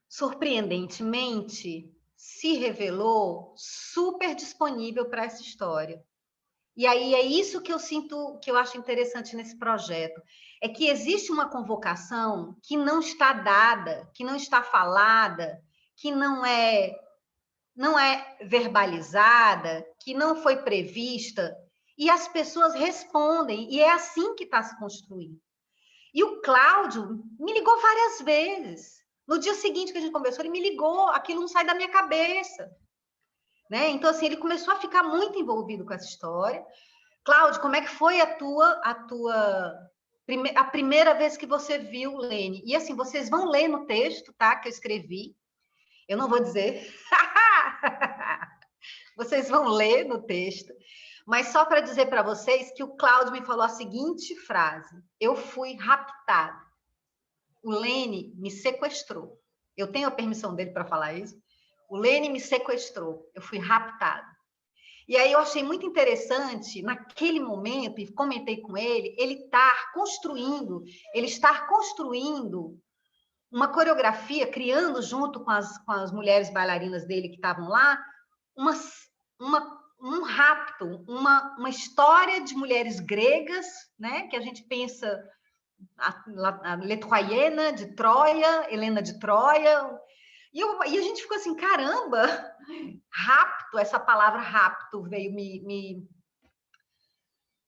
surpreendentemente, se revelou super disponível para essa história. E aí é isso que eu sinto, que eu acho interessante nesse projeto, é que existe uma convocação que não está dada, que não está falada, que não é verbalizada, que não foi prevista, e as pessoas respondem, e é assim que está se construindo. E o Cláudio me ligou várias vezes. No dia seguinte que a gente conversou, ele me ligou, aquilo não sai da minha cabeça. Né? Então, assim, ele começou a ficar muito envolvido com essa história. Cláudio, como é que foi a primeira vez que você viu Lene? E assim, vocês vão ler no texto, tá? Que eu escrevi. Eu não vou dizer. Vocês vão ler no texto. Mas só para dizer para vocês que o Cláudio me falou a seguinte frase: eu fui raptado. O Lene me sequestrou. Eu tenho a permissão dele para falar isso. O Lene me sequestrou. Eu fui raptado. E aí eu achei muito interessante, naquele momento, e comentei com ele estar construindo uma coreografia, criando junto com as mulheres bailarinas dele que estavam lá, um rapto, uma história de mulheres gregas, né? Que a gente pensa a les Troyennes de Troia, Helena de Troia. E a gente ficou assim, caramba, rapto, essa palavra rapto veio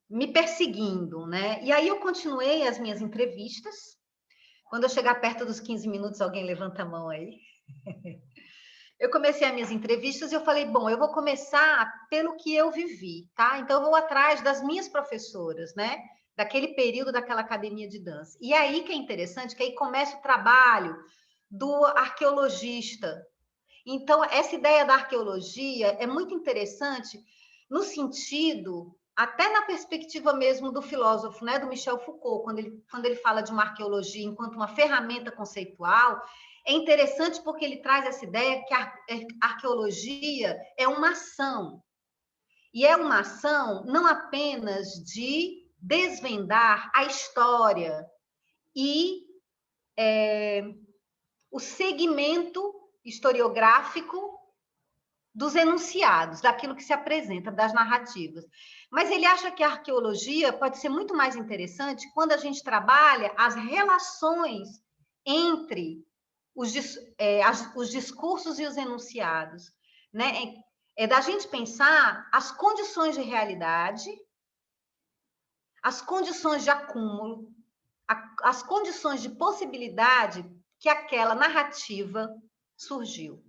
me perseguindo, né? E aí eu continuei as minhas entrevistas. Quando eu chegar perto dos 15 minutos, alguém levanta a mão aí. Eu comecei as minhas entrevistas e eu falei, bom, eu vou começar pelo que eu vivi, tá? Então eu vou atrás das minhas professoras, né? Daquele período daquela academia de dança. E aí que é interessante, que aí começa o trabalho do arqueologista. Então, essa ideia da arqueologia é muito interessante no sentido, até na perspectiva mesmo do filósofo, né, do Michel Foucault, quando ele fala de uma arqueologia enquanto uma ferramenta conceitual, é interessante porque ele traz essa ideia que a arqueologia é uma ação. E é uma ação não apenas de desvendar a história e o segmento historiográfico dos enunciados, daquilo que se apresenta, das narrativas. Mas ele acha que a arqueologia pode ser muito mais interessante quando a gente trabalha as relações entre os discursos e os enunciados, né? É da gente pensar as condições de realidade, as condições de acúmulo, as condições de possibilidade que aquela narrativa surgiu.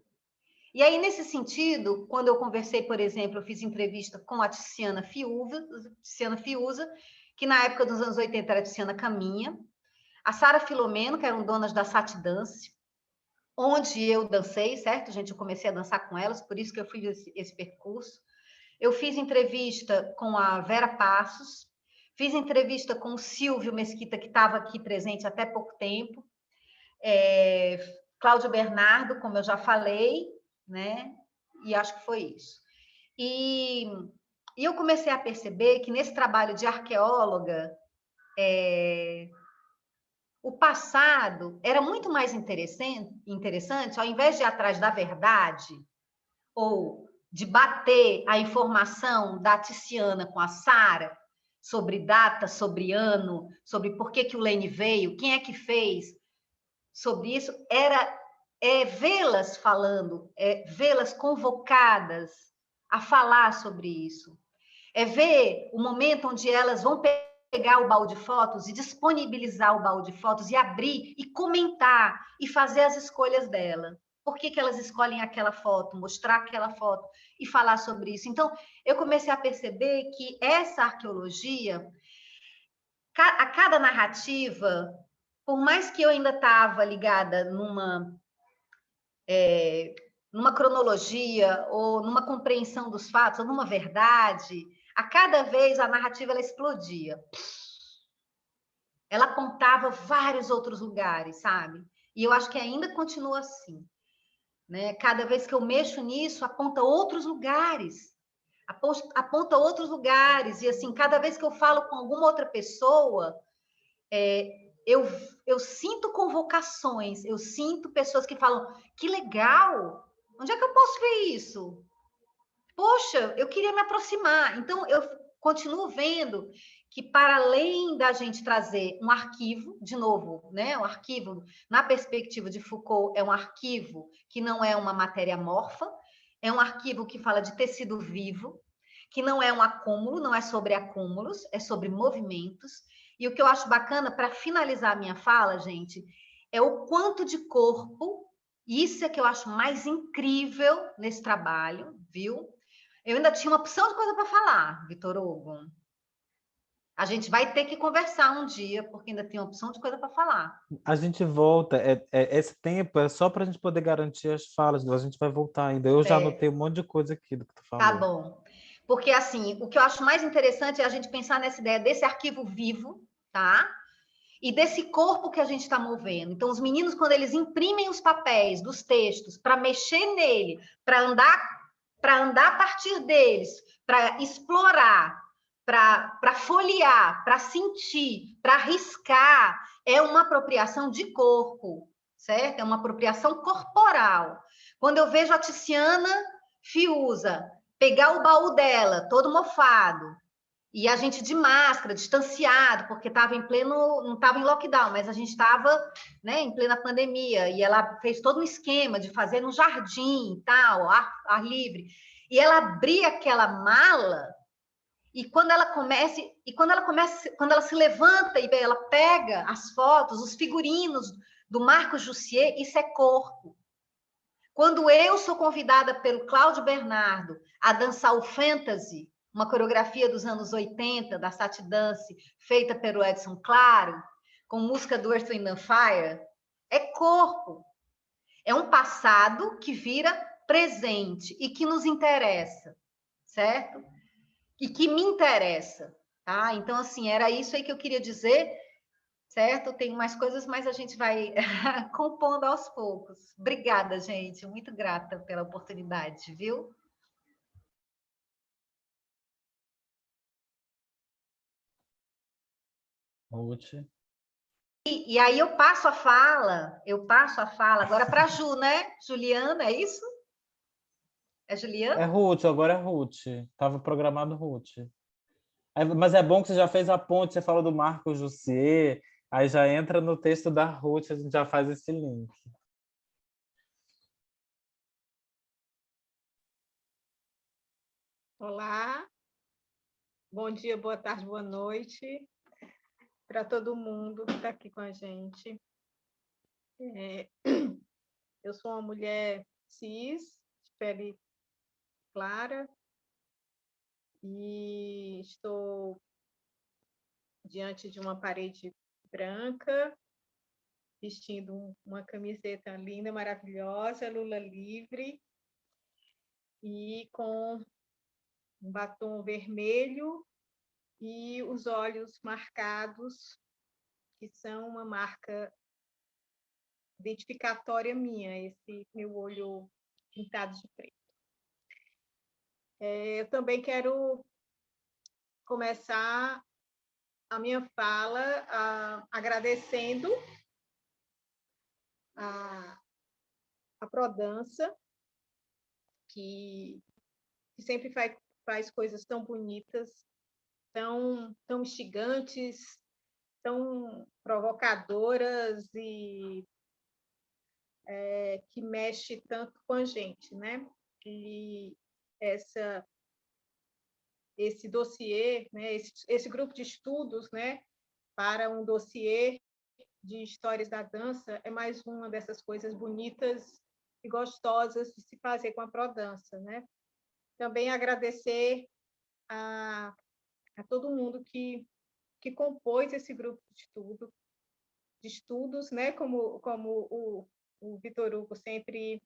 E aí, nesse sentido, quando eu conversei, por exemplo, eu fiz entrevista com a Tiziana Fiuza, que na época dos anos 80 era Tiziana Caminha, a Sara Filomeno, que eram donas da Sati Dance, onde eu dancei, certo, gente? Eu comecei a dançar com elas, por isso que eu fiz esse percurso. Eu fiz entrevista com a Vera Passos, fiz entrevista com o Silvio Mesquita, que estava aqui presente até pouco tempo, Cláudio Bernardo, como eu já falei, né? E acho que foi isso. E eu comecei a perceber que nesse trabalho de arqueóloga, o passado era muito mais interessante, ao invés de ir atrás da verdade, ou de bater a informação da Tiziana com a Sara, sobre data, sobre ano, sobre por que o Lene veio, quem é que fez, sobre isso, era vê-las falando, vê-las convocadas a falar sobre isso. É ver o momento onde elas vão pegar o baú de fotos e disponibilizar o baú de fotos e abrir e comentar e fazer as escolhas dela. Por que elas escolhem aquela foto, mostrar aquela foto e falar sobre isso. Então, eu comecei a perceber que essa arqueologia, a cada narrativa, por mais que eu ainda estava ligada numa cronologia ou numa compreensão dos fatos, ou numa verdade, a cada vez a narrativa ela explodia. ela apontava vários outros lugares, sabe? E eu acho que ainda continua assim, né? Cada vez que eu mexo nisso, aponta outros lugares, aponta outros lugares, e assim, cada vez que eu falo com alguma outra pessoa, eu sinto convocações, eu sinto pessoas que falam, que legal, onde é que eu posso ver isso? Poxa, eu queria me aproximar. Então, eu continuo vendo que, para além da gente trazer um arquivo, de novo, né? Um arquivo, na perspectiva de Foucault, é um arquivo que não é uma matéria amorfa, é um arquivo que fala de tecido vivo, que não é um acúmulo, não é sobre acúmulos, é sobre movimentos. E o que eu acho bacana, para finalizar a minha fala, gente, é o quanto de corpo, isso é que eu acho mais incrível nesse trabalho, viu? Eu ainda tinha uma opção de coisa para falar, Vitor Hugo. A gente vai ter que conversar um dia, porque ainda tem uma opção de coisa para falar. A gente volta, esse tempo é só para a gente poder garantir as falas, a gente vai voltar ainda. Eu já anotei um monte de coisa aqui do que tu falou. Tá bom. Porque, assim, o que eu acho mais interessante é a gente pensar nessa ideia desse arquivo vivo, tá? E desse corpo que a gente está movendo. Então, os meninos, quando eles imprimem os papéis dos textos para mexer nele, para andar a partir deles, para explorar, para folhear, para sentir, para riscar, é uma apropriação de corpo, certo? É uma apropriação corporal. Quando eu vejo a Tiziana Fiuza pegar o baú dela, todo mofado, e a gente de máscara, distanciado, porque estava em pleno, não estava em lockdown, mas a gente estava, né, em plena pandemia, e ela fez todo um esquema de fazer no jardim e tal, ar livre. E ela abria aquela mala, e quando ela quando ela se levanta e ela pega as fotos, os figurinos do Marcos Jussier, isso é corpo. Quando eu sou convidada pelo Cláudio Bernardo a dançar o Fantasy, uma coreografia dos anos 80, da Sati Dance, feita pelo Edson Claro, com música do Earth, Wind and Fire, é corpo. É um passado que vira presente e que nos interessa, certo? E que me interessa, tá? Então, assim, era isso aí que eu queria dizer, certo? Tem mais coisas, mas a gente vai compondo aos poucos. Obrigada, gente. Muito grata pela oportunidade, viu? Ruth. E aí eu passo a fala agora para a Ju, né? Juliana, é isso? É Juliana? É Ruth, agora é Ruth. Estava programado Ruth. Mas é bom que você já fez a ponte, você falou do Marcos Jussier, aí já entra no texto da Ruth, a gente já faz esse link. Olá, bom dia, boa tarde, boa noite para todo mundo que está aqui com a gente. Eu sou uma mulher cis, de pele clara, e estou diante de uma parede branca, vestindo uma camiseta linda, maravilhosa, Lula livre, e com um batom vermelho e os olhos marcados, que são uma marca identificatória minha, esse meu olho pintado de preto. Eu também quero começar a minha fala agradecendo a Prodança, que sempre faz coisas tão bonitas, tão instigantes, tão provocadoras e que mexe tanto com a gente, né? E esse dossiê, né? Esse grupo de estudos, né? Para um dossiê de histórias da dança é mais uma dessas coisas bonitas e gostosas de se fazer com a Prodança, né? Também agradecer a todo mundo que compôs esse grupo de estudos, né? Como o Vitor Hugo sempre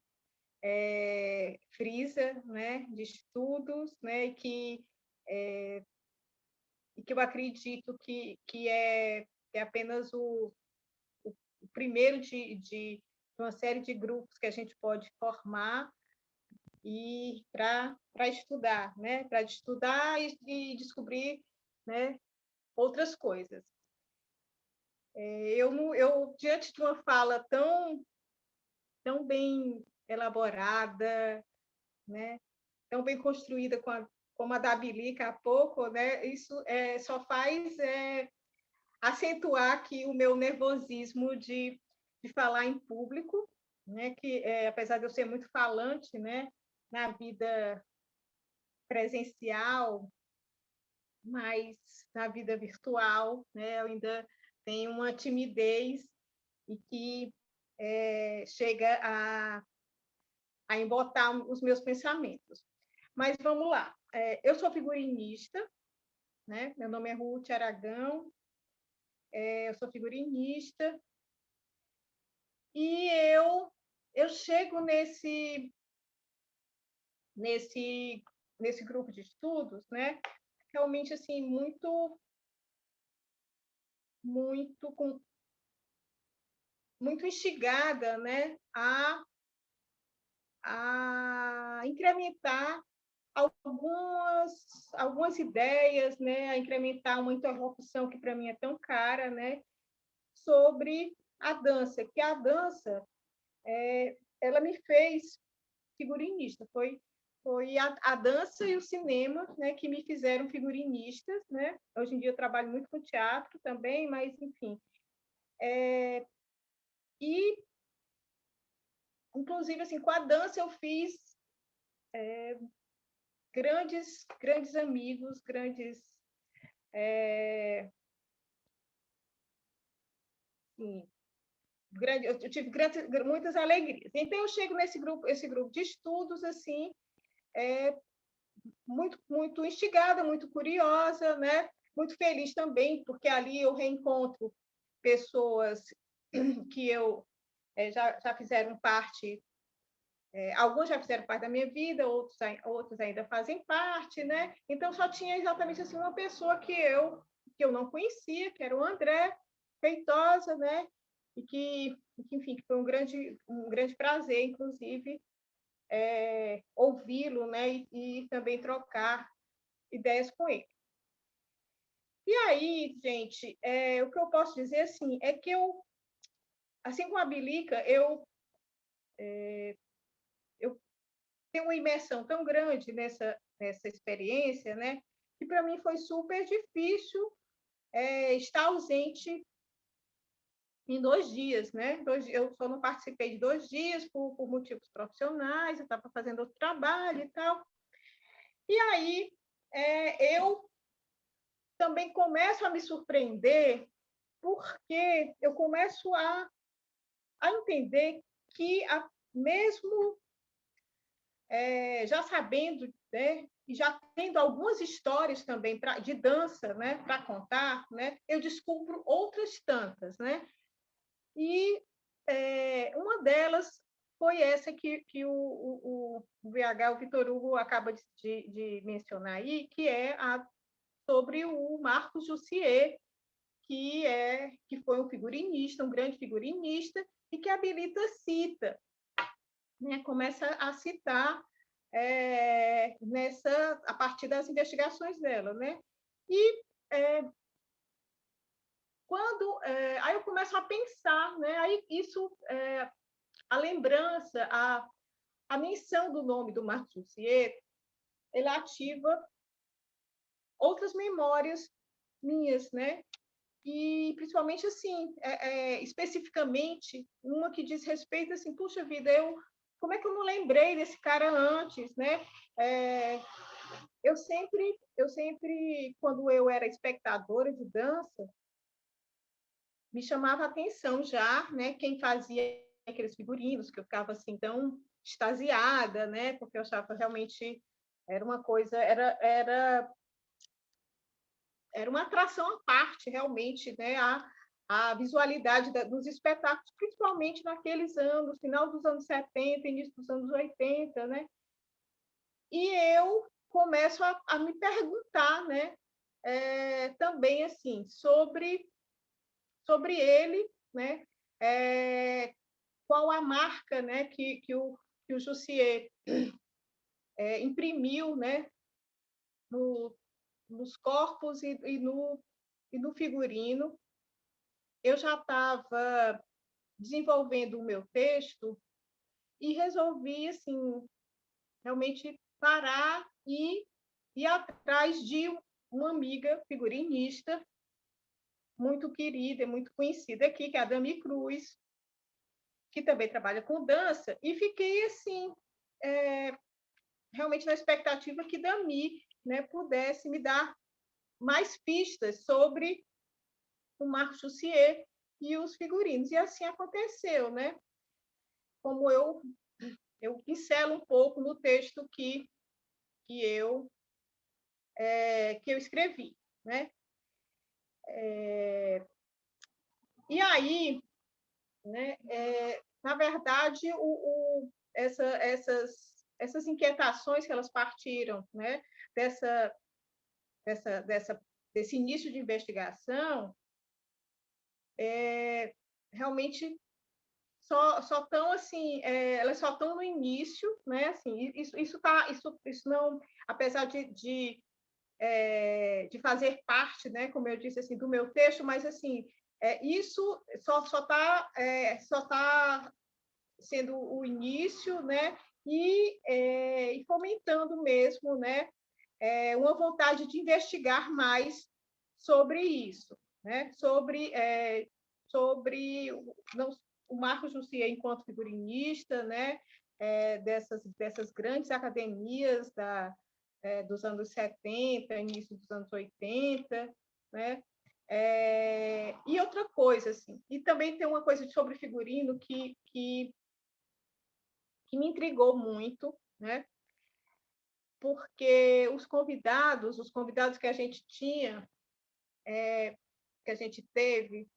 frisa, né? De estudos, né? E que eu acredito que é que é apenas o primeiro de uma série de grupos que a gente pode formar e para estudar, né? Para estudar e descobrir, né, outras coisas. Eu diante de uma fala tão bem elaborada, né, tão bem construída como a da Bilica há pouco, né, isso só faz acentuar aqui o meu nervosismo de falar em público, né, que apesar de eu ser muito falante, né, na vida presencial, mas na vida virtual, né, eu ainda tenho uma timidez e que chega a embotar os meus pensamentos. Mas vamos lá. Eu sou figurinista, né? Meu nome é Ruth Aragão, eu sou figurinista, e eu chego nesse grupo de estudos, né? Realmente assim muito instigada, né? A incrementar algumas ideias, né? A incrementar uma interlocução que para mim é tão cara, né? Sobre a dança, que a dança ela me fez figurinista, foi a dança e o cinema, né, que me fizeram figurinistas, né? Hoje em dia eu trabalho muito com teatro também, mas enfim. E inclusive assim, com a dança eu fiz grandes amigos, sim, eu tive muitas alegrias. Então eu chego esse grupo de estudos assim, muito instigada, muito curiosa, né? Muito feliz também, porque ali eu reencontro pessoas que eu já fizeram parte, alguns já fizeram parte da minha vida, outros ainda fazem parte, né? Então só tinha exatamente assim uma pessoa que eu não conhecia, que era o André Feitosa, né? E que enfim, que foi um grande prazer, inclusive, ouvi-lo, né? E também trocar ideias com ele. E aí, gente, o que eu posso dizer assim é que assim como a Bilica, eu tenho uma imersão tão grande nessa experiência, né? Que para mim foi super difícil estar ausente em 2 dias, né? Eu só não participei de 2 dias por motivos profissionais, eu estava fazendo outro trabalho e tal. E aí eu também começo a me surpreender porque eu começo a entender que mesmo já sabendo, né, e já tendo algumas histórias também de dança, né, para contar, né, eu descubro outras tantas, né? E uma delas foi essa que o VH, o Vitor Hugo, acaba de mencionar aí, que é sobre o Marcos Jussier, que foi um figurinista, um grande figurinista, e que a Bilita cita, né, começa a citar a partir das investigações dela, né? E aí eu começo a pensar, né? Aí isso, a lembrança, a menção do nome do Marcos Jussier, ele ativa outras memórias minhas, né? E principalmente assim, especificamente uma que diz respeito assim, puxa vida, como é que eu não lembrei desse cara antes, né? Eu sempre, quando eu era espectadora de dança, me chamava a atenção já, né? Quem fazia aqueles figurinos, que eu ficava assim tão extasiada, né? Porque eu achava realmente era uma coisa, era uma atração à parte, realmente, né? A visualidade dos espetáculos, principalmente naqueles anos, final dos anos 70, início dos anos 80, né? E eu começo a me perguntar, né? Também, assim, sobre sobre ele, né? Qual a marca, né, que o Jussier imprimiu, né, nos corpos e no figurino. Eu já estava desenvolvendo o meu texto e resolvi, assim, realmente parar e ir atrás de uma amiga figurinista muito querida e muito conhecida aqui, que é a Dami Cruz, que também trabalha com dança, e fiquei, assim, realmente na expectativa que Dami, né, pudesse me dar mais pistas sobre o Marco Jussier e os figurinos. E assim aconteceu, né? Como eu pincelo um pouco no texto que eu escrevi, né? E aí, né, na verdade, essas inquietações que elas partiram, né, desse início de investigação, realmente só estão assim, elas só estão no início, né? Assim, isso não, apesar de fazer parte, né? Como eu disse assim, do meu texto, mas assim, isso só tá sendo o início, né? E fomentando mesmo, né? Uma vontade de investigar mais sobre isso, né? Sobre não, o Marco Jussier enquanto figurinista, né? Dessas grandes academias dos anos 70, início dos anos 80, né? E outra coisa, assim, e também tem uma coisa sobre figurino que me intrigou muito, né? Porque os convidados que a gente tinha, que a gente teve,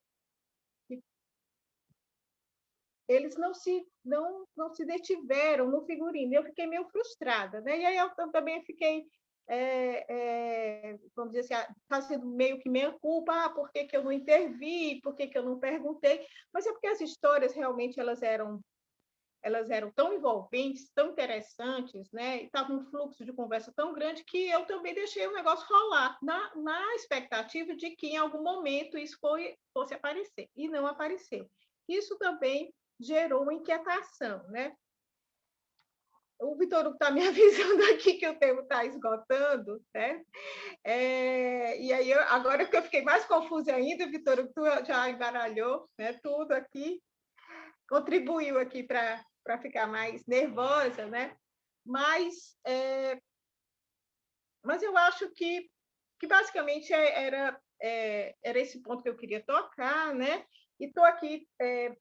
eles não se detiveram no figurino. Eu fiquei meio frustrada, né? E aí eu também fiquei, vamos dizer assim, fazendo meio que meia culpa, por que eu não intervi, por que eu não perguntei? Mas é porque as histórias realmente elas eram tão envolventes, tão interessantes, né? E estava um fluxo de conversa tão grande que eu também deixei o negócio rolar, na expectativa de que em algum momento isso fosse aparecer, e não apareceu. Isso também gerou uma inquietação, né? O Vitor Hugo está me avisando aqui que o tempo está esgotando, né? E aí, agora que eu fiquei mais confusa ainda, Vitor Hugo, tu já embaralhou, né, tudo aqui, contribuiu aqui para ficar mais nervosa, né? Mas eu acho que basicamente era esse ponto que eu queria tocar, né? E estou aqui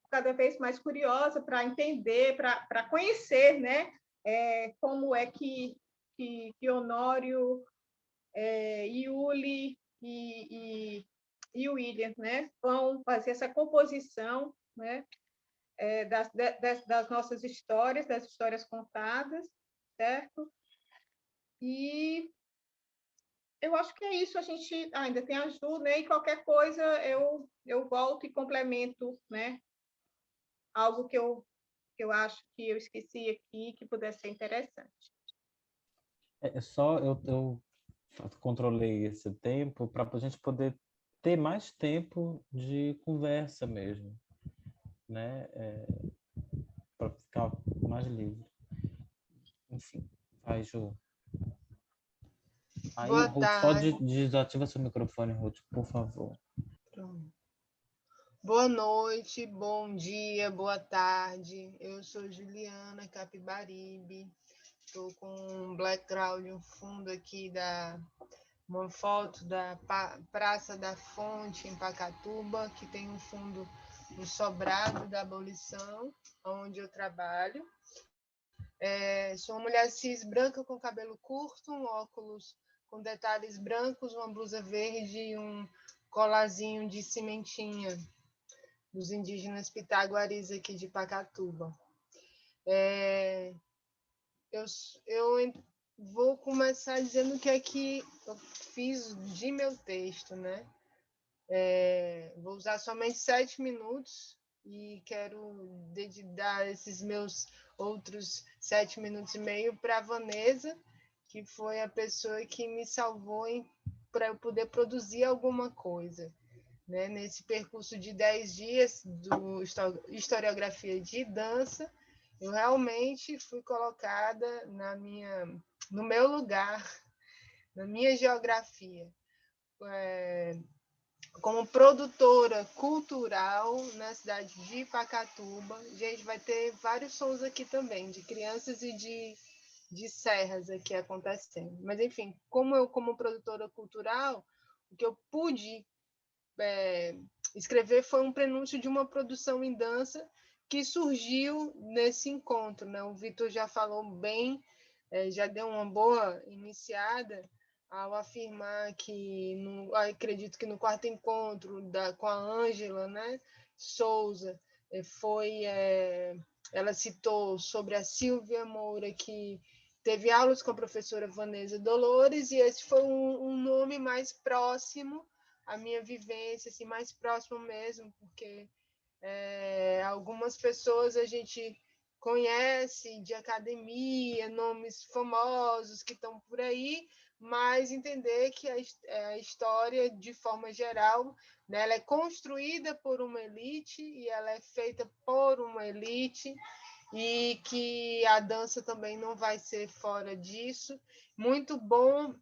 cada vez mais curiosa para entender, para conhecer, né? Como é que Honório, Yuli e William, né? Vão fazer essa composição, né? Das nossas histórias, das histórias contadas, certo? E eu acho que é isso. A gente ainda tem a Ju, né? E qualquer coisa eu volto e complemento, né? Algo que eu acho que eu esqueci aqui que pudesse ser interessante. Só eu controlei esse tempo para a gente poder ter mais tempo de conversa mesmo, né? Para ficar mais livre. Enfim, vai, Ju. Aí, Boa Ruth, só tarde. desativa seu microfone, Ruth, por favor. Pronto. Boa noite, bom dia, boa tarde. Eu sou Juliana Capibaribe. Estou com um background, um fundo aqui uma foto da Praça da Fonte, em Pacatuba, que tem um fundo do Sobrado da Abolição, onde eu trabalho. Sou uma mulher cis branca com cabelo curto, um óculos com detalhes brancos, uma blusa verde e um colarzinho de cimentinha dos indígenas pitaguaris aqui de Pacatuba. Eu vou começar dizendo o que é que eu fiz de meu texto, né? Vou usar somente 7 minutos e quero dedicar esses meus outros 7 minutos e meio para a Vanessa, que foi a pessoa que me salvou para eu poder produzir alguma coisa. Né? Nesse percurso de 10 dias do historiografia de dança, eu realmente fui colocada no meu lugar, na minha geografia, como produtora cultural na cidade de Pacatuba. Gente, vai ter vários sons aqui também, de crianças e de serras aqui acontecendo. Mas, enfim, como produtora cultural, o que eu pude escrever foi um prenúncio de uma produção em dança que surgiu nesse encontro, né? O Vitor já falou bem, já deu uma boa iniciada ao afirmar que, acredito que no quarto encontro com a Ângela, né, Souza, ela citou sobre a Silvia Moura, que teve aulas com a professora Vanessa Dolores, e esse foi um nome mais próximo à minha vivência, assim, mais próximo mesmo, porque algumas pessoas a gente conhece de academia, nomes famosos que estão por aí, mas entender que a história, de forma geral, né, ela é construída por uma elite e ela é feita por uma elite, e que a dança também não vai ser fora disso. Muito bom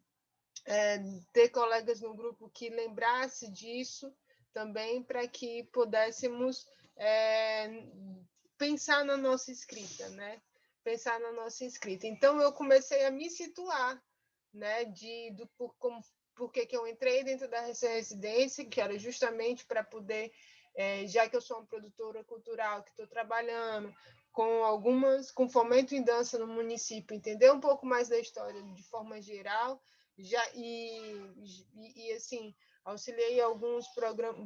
ter colegas no grupo que lembrasse disso também, para que pudéssemos pensar na nossa escrita, né? Pensar na nossa escrita. Então, eu comecei a me situar, né, por que eu entrei dentro da residência, que era justamente para poder, já que eu sou uma produtora cultural, que estou trabalhando com fomento em dança no município, entender um pouco mais da história de forma geral, assim, auxiliei alguns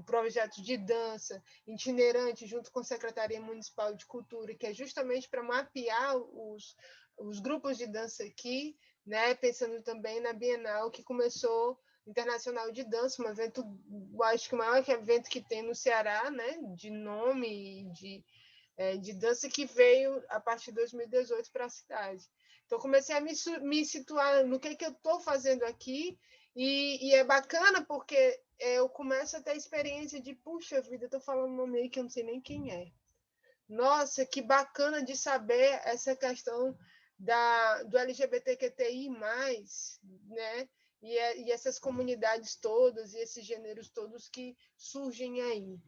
projetos de dança itinerante junto com a Secretaria Municipal de Cultura, que é justamente para mapear os grupos de dança aqui, né? Pensando também na Bienal, que começou Internacional de Dança, um evento, acho que o maior evento que tem no Ceará, né? De nome de dança, que veio a partir de 2018 para a cidade. Então, comecei a me situar no que eu estou fazendo aqui, e é bacana porque eu começo a ter a experiência de, puxa vida, estou falando um nome aí que eu não sei nem quem é. Nossa, que bacana de saber essa questão do LGBTQTI+, né? E essas comunidades todas, e esses gêneros todos que surgem aí.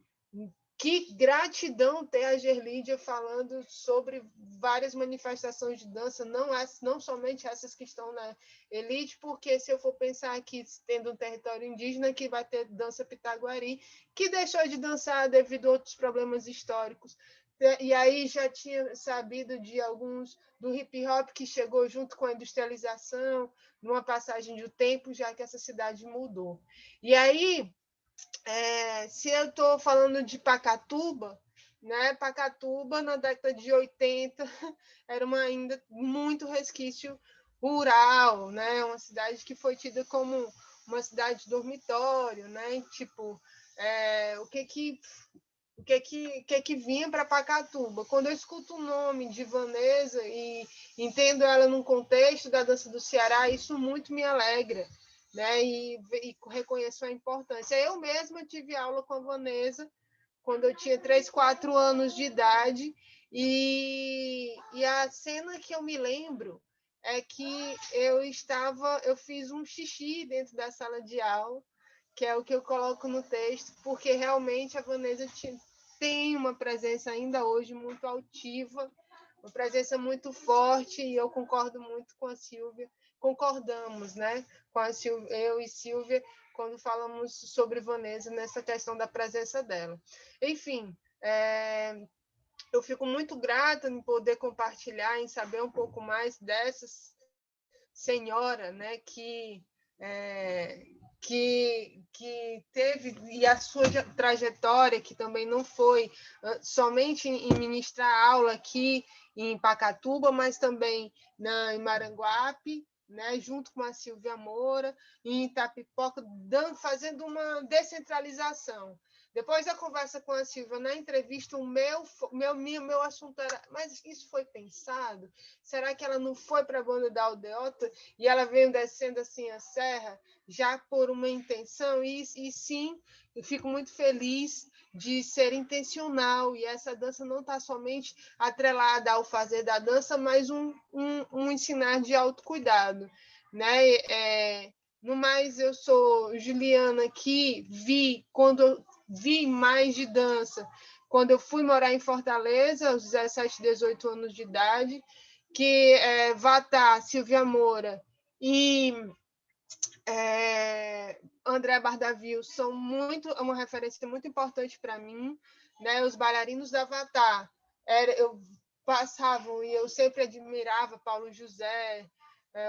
Que gratidão ter a Gerlídia falando sobre várias manifestações de dança, não somente essas que estão na elite, porque se eu for pensar aqui, tendo um território indígena, que vai ter dança pitaguari, que deixou de dançar devido a outros problemas históricos. E aí já tinha sabido de alguns do hip-hop que chegou junto com a industrialização, numa passagem do tempo, já que essa cidade mudou. E aí, se eu estou falando de Pacatuba, né? Pacatuba, na década de 80, era ainda muito resquício rural, né? Uma cidade que foi tida como uma cidade dormitório, né? Tipo, o que vinha para Pacatuba? Quando eu escuto o nome de Vanessa e entendo ela num contexto da dança do Ceará, isso muito me alegra, né? E reconheço a importância. Eu mesma tive aula com a Vanessa quando eu tinha 3, 4 anos de idade, e a cena que eu me lembro é que eu fiz um xixi dentro da sala de aula, que é o que eu coloco no texto, porque realmente a Vanessa tem uma presença ainda hoje muito altiva, uma presença muito forte, e eu concordo muito com a Silvia, concordamos, né, com a Silvia, eu e Silvia, quando falamos sobre Vanessa nessa questão da presença dela. Enfim, eu fico muito grata em poder compartilhar, em saber um pouco mais dessa senhora, né, que teve, e a sua trajetória, que também não foi somente em ministrar aula aqui em Pacatuba, mas também em Maranguape, né, junto com a Silvia Moura, em Itapipoca, fazendo uma descentralização. Depois da conversa com a Silvia, na entrevista, o meu assunto era, mas isso foi pensado? Será que ela não foi para a banda da aldeota e ela veio descendo assim a serra, já por uma intenção? E sim, eu fico muito feliz de ser intencional, e essa dança não está somente atrelada ao fazer da dança, mas um ensinar de autocuidado, né? No mais, eu sou Juliana, que quando vi mais de dança, quando eu fui morar em Fortaleza, aos 17, 18 anos de idade, que Vatá, Silvia Moura e André Bardavil são uma referência muito importante para mim, né? Os bailarinos da Vatá passavam, e eu sempre admirava Paulo José,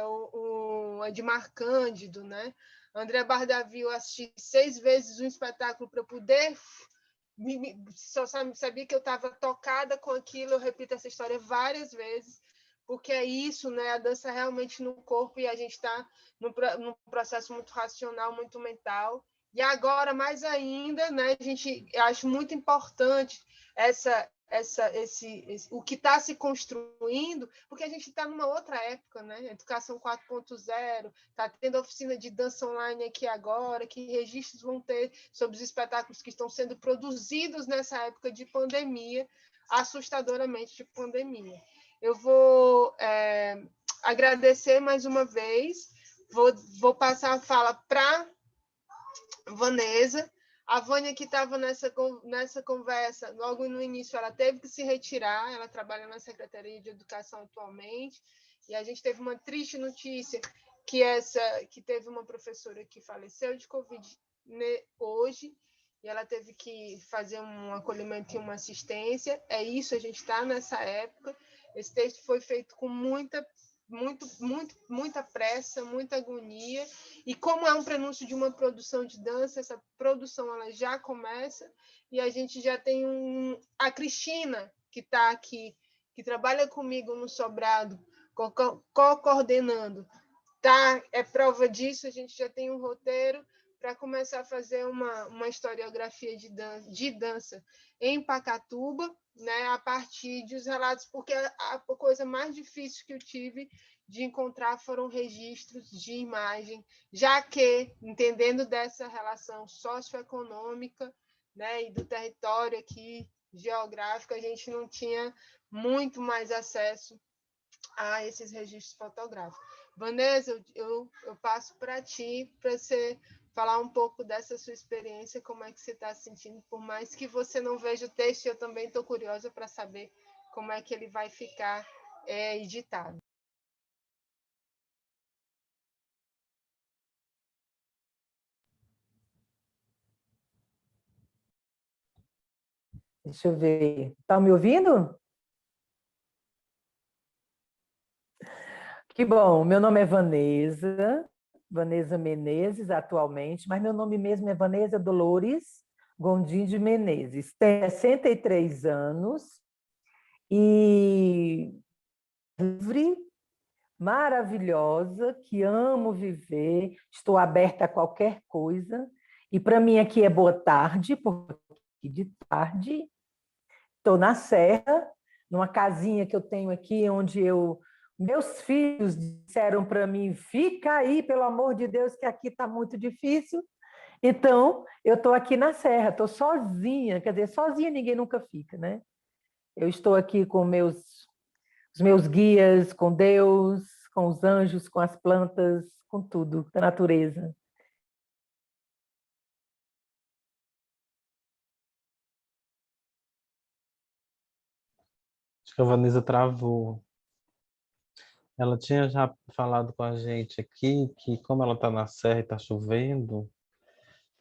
o Edmar Cândido, né? André Bardavil, assisti 6 vezes um espetáculo para poder só sabia que eu estava tocada com aquilo. Eu repito essa história várias vezes, porque é isso, né? A dança realmente no corpo, e a gente está num processo muito racional, muito mental. E agora, mais ainda, né? Eu acho muito importante o que está se construindo, porque a gente está numa outra época, né? Educação 4.0, está tendo oficina de dança online aqui agora, que registros vão ter sobre os espetáculos que estão sendo produzidos nessa época de pandemia, assustadoramente de pandemia. Eu vou agradecer mais uma vez, vou passar a fala para Vanessa. A Vânia, que estava nessa conversa, logo no início, ela teve que se retirar, ela trabalha na Secretaria de Educação atualmente, e a gente teve uma triste notícia, que teve uma professora que faleceu de Covid hoje, e ela teve que fazer um acolhimento e uma assistência. É isso, a gente está nessa época. Esse texto foi feito com muita pressa, muita agonia, e como é um prenúncio de uma produção de dança, essa produção ela já começa, e a gente já tem a Cristina, que está aqui, que trabalha comigo no Sobrado, co-coordenando, tá? É prova disso. A gente já tem um roteiro para começar a fazer uma historiografia de dança em Pacatuba, né, a partir dos relatos, porque a coisa mais difícil que eu tive de encontrar foram registros de imagem, já que, entendendo dessa relação socioeconômica, né, e do território aqui geográfico, a gente não tinha muito mais acesso a esses registros fotográficos. Vanessa, eu passo para ti, para você falar um pouco dessa sua experiência, como é que você está se sentindo, por mais que você não veja o texto. Eu também estou curiosa para saber como é que ele vai ficar editado. Deixa eu ver. Está me ouvindo? Que bom. Meu nome é Vanessa Menezes, atualmente, mas meu nome mesmo é Vanessa Dolores Gondim de Menezes. Tenho 63 anos e livre, maravilhosa, que amo viver, estou aberta a qualquer coisa. E para mim aqui é boa tarde, porque de tarde estou na Serra, numa casinha que eu tenho aqui, onde meus filhos disseram para mim: fica aí, pelo amor de Deus, que aqui está muito difícil. Então, eu estou aqui na Serra, estou sozinha, quer dizer, sozinha ninguém nunca fica, né? Eu estou aqui com os meus guias, com Deus, com os anjos, com as plantas, com tudo, da natureza. Acho que a Vanessa travou. Ela tinha já falado com a gente aqui que, como ela está na serra e está chovendo,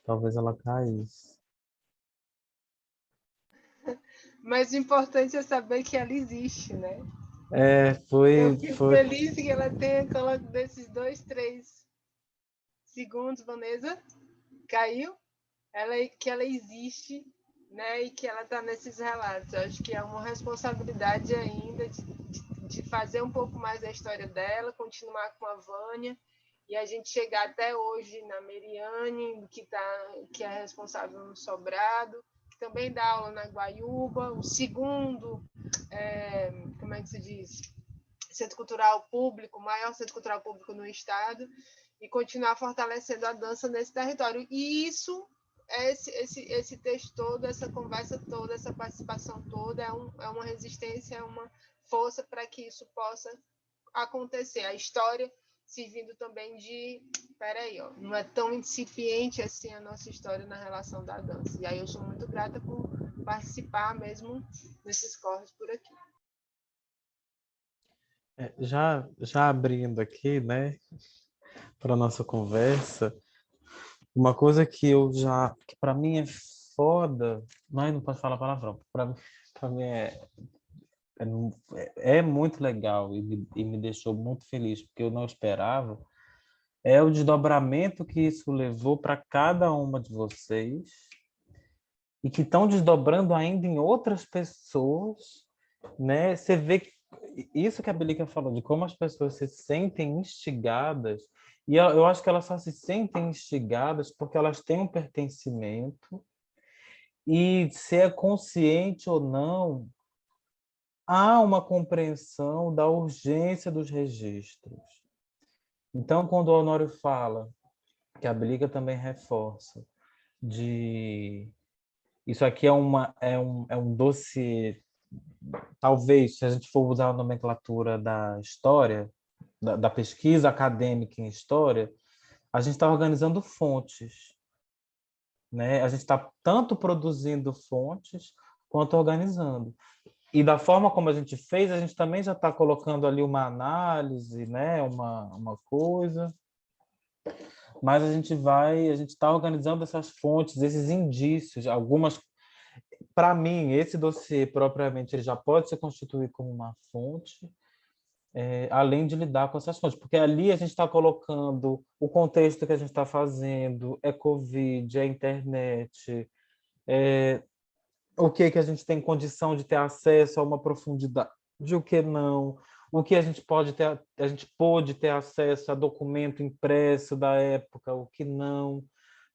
talvez ela caísse. Mas o importante é saber que ela existe, né? Foi. Eu fico feliz que ela tenha colocado desses 2, 3 segundos, Vanessa. Caiu? Que ela existe, né? E que ela está nesses relatos. Eu acho que é uma responsabilidade ainda de gente fazer um pouco mais da história dela, continuar com a Vânia, e a gente chegar até hoje na Meriane, que é responsável no Sobrado, que também dá aula na Guaiúba, o segundo, como é que se diz? Centro Cultural Público, o maior centro cultural público no estado, e continuar fortalecendo a dança nesse território. E isso, esse texto todo, essa conversa toda, essa participação toda, é uma resistência, é uma força para que isso possa acontecer. A história servindo também peraí, não é tão incipiente assim a nossa história na relação da dança. E aí eu sou muito grata por participar mesmo nesses corres por aqui. Já abrindo aqui, né, para nossa conversa, uma coisa que para mim é foda, não pode falar palavrão, para mim é muito legal e me deixou muito feliz, porque eu não esperava, é o desdobramento que isso levou para cada uma de vocês e que estão desdobrando ainda em outras pessoas, né? Você vê isso que a Belica falou, de como as pessoas se sentem instigadas, e eu acho que elas só se sentem instigadas porque elas têm um pertencimento, e se é consciente ou não, há uma compreensão da urgência dos registros. Então, quando o Honório fala, que a Belica também reforça, de isso aqui é um dossiê, talvez, se a gente for usar a nomenclatura da história, da pesquisa acadêmica em história, a gente está organizando fontes, né? A gente está tanto produzindo fontes quanto organizando. E da forma como a gente fez, a gente também já está colocando ali uma análise, né? Uma coisa. Mas a gente está organizando essas fontes, esses indícios, algumas. Para mim, esse dossiê propriamente ele já pode se constituir como uma fonte, além de lidar com essas fontes, porque ali a gente está colocando o contexto que a gente está fazendo, é Covid, é internet, o que a gente tem condição de ter acesso a uma profundidade, o que não, o que a gente pôde ter acesso a documento impresso da época, o que não.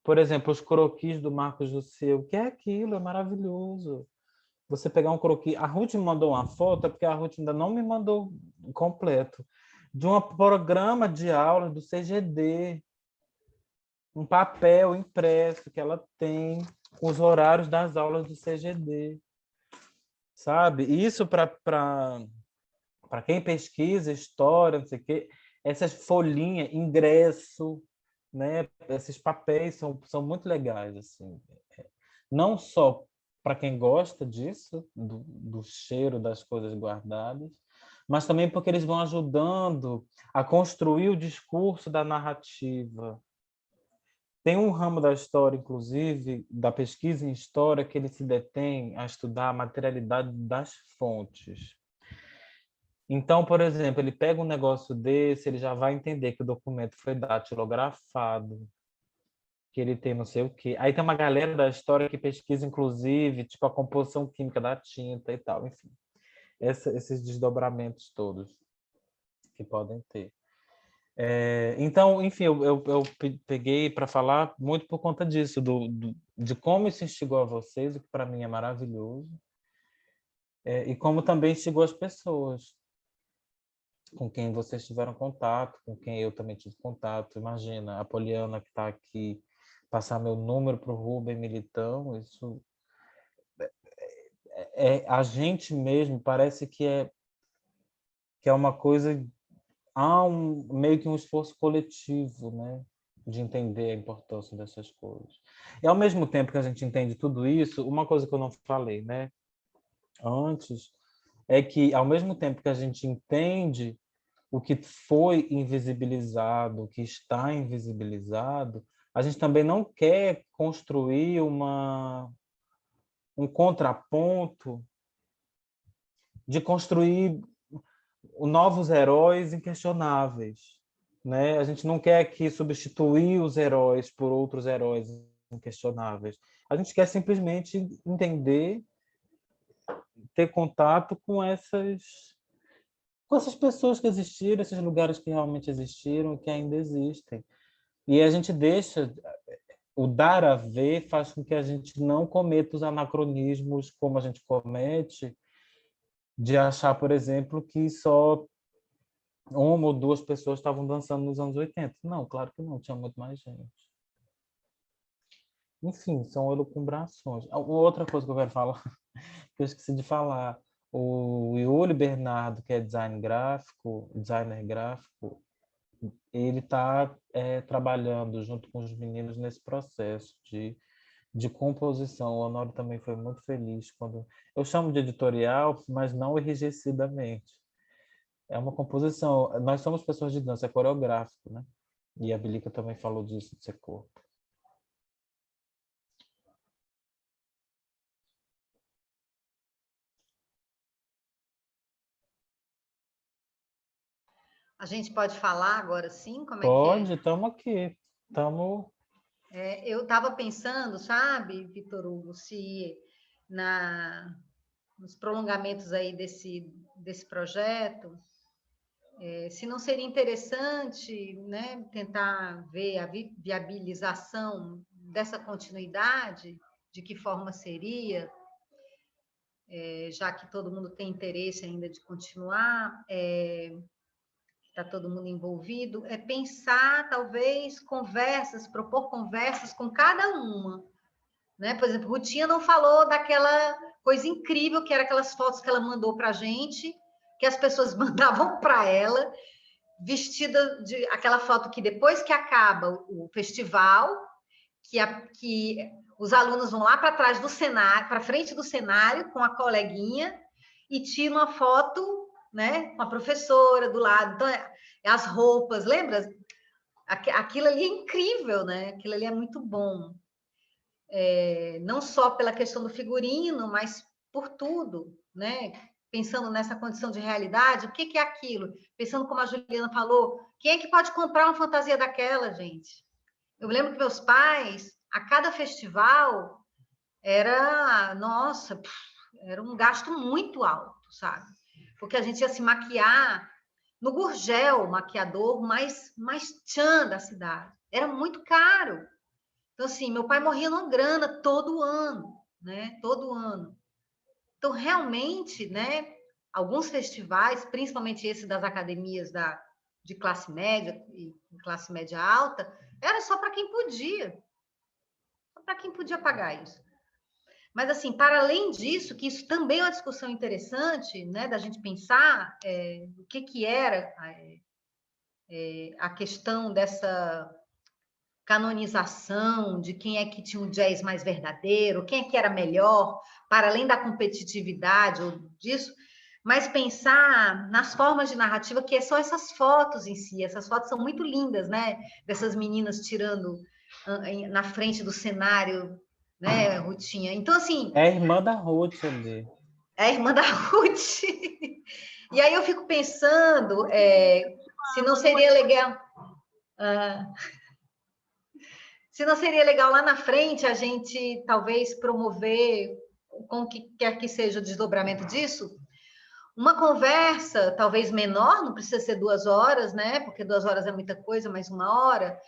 Por exemplo, os croquis do Marcos Jussier, o que é aquilo? É maravilhoso. Você pegar um croquis. A Ruth me mandou uma foto, é porque a Ruth ainda não me mandou completo, de um programa de aula do CGD, um papel impresso que ela tem com os horários das aulas do CGD, sabe? Isso para quem pesquisa história, não sei o quê, essas folhinhas, ingresso, né? Esses papéis são muito legais, assim. Não só para quem gosta disso, do cheiro das coisas guardadas, mas também porque eles vão ajudando a construir o discurso da narrativa. Tem um ramo da história, inclusive, da pesquisa em história, que ele se detém a estudar a materialidade das fontes. Então, por exemplo, ele pega um negócio desse, ele já vai entender que o documento foi datilografado, que ele tem não sei o quê. Aí tem uma galera da história que pesquisa, inclusive, tipo a composição química da tinta e tal, enfim. Esses desdobramentos todos que podem ter. Então, enfim, eu peguei para falar muito por conta disso, de como isso instigou a vocês, o que para mim é maravilhoso, e como também instigou as pessoas com quem vocês tiveram contato, com quem eu também tive contato. Imagina, a Poliana que está aqui, passar meu número para o Rubem Militão, isso a gente mesmo parece que é uma coisa, há meio que um esforço coletivo, né, de entender a importância dessas coisas. E ao mesmo tempo que a gente entende tudo isso, uma coisa que eu não falei, né, antes, é que ao mesmo tempo que a gente entende o que foi invisibilizado, o que está invisibilizado, a gente também não quer construir um contraponto de construir novos heróis inquestionáveis, né? A gente não quer aqui substituir os heróis por outros heróis inquestionáveis. A gente quer simplesmente entender, ter contato com com essas pessoas que existiram, esses lugares que realmente existiram e que ainda existem. E a gente deixa, o dar a ver faz com que a gente não cometa os anacronismos como a gente comete, de achar, por exemplo, que só uma ou duas pessoas estavam dançando nos anos 80. Não, claro que não, tinha muito mais gente. Enfim, são elucubrações. Uma outra coisa que eu quero falar, que eu esqueci de falar, o Yuri Bernardo, que é designer gráfico, ele está trabalhando junto com os meninos nesse processo de composição. O Honório também foi muito feliz quando... Eu chamo de editorial, mas não enrijecidamente. É uma composição. Nós somos pessoas de dança, é coreográfico, né? E a Bilica também falou disso, de ser corpo. A gente pode falar agora sim? Como é que Pode, é? estamos aqui. Estamos... Eu estava pensando, sabe, Vitor Hugo, se nos prolongamentos aí desse projeto, se não seria interessante, né, tentar ver a viabilização dessa continuidade, de que forma seria, já que todo mundo tem interesse ainda de continuar, está todo mundo envolvido, é pensar, talvez, propor conversas com cada uma. Né? Por exemplo, Rutinha não falou daquela coisa incrível que era aquelas fotos que ela mandou para a gente, que as pessoas mandavam para ela, vestida de aquela foto que depois que acaba o festival, que os alunos vão lá para trás do cenário, para frente do cenário com a coleguinha e tiram uma foto, né, com a professora do lado. Então, as roupas, lembra? Aquilo ali é incrível, né? Aquilo ali é muito bom. Não só pela questão do figurino, mas por tudo, né? Pensando nessa condição de realidade, o que é aquilo? Pensando como a Juliana falou, quem é que pode comprar uma fantasia daquela, gente? Eu lembro que meus pais, a cada festival, nossa, era um gasto muito alto, sabe? Porque a gente ia se maquiar no Gurgel, o maquiador mais tchan da cidade. Era muito caro. Então, assim, meu pai morria numa grana todo ano, né? Todo ano. Então, realmente, né? Alguns festivais, principalmente esse das academias de classe média e classe média alta, era só para quem podia. Só para quem podia pagar isso. Mas, assim, para além disso, que isso também é uma discussão interessante, né? Da gente pensar o que era a questão dessa canonização de quem é que tinha um jazz mais verdadeiro, quem é que era melhor, para além da competitividade ou disso, mas pensar nas formas de narrativa, que são essas fotos em si. Essas fotos são muito lindas, né? Dessas meninas tirando na frente do cenário, né, Rutinha? Então, assim... É a irmã da Ruth ali. É a irmã da Ruth. E aí eu fico pensando se não seria legal... Se não seria legal lá na frente a gente talvez promover, com o que quer que seja o desdobramento disso, uma conversa talvez menor, não precisa ser 2 horas, né? Porque 2 horas é muita coisa, mas 1 hora.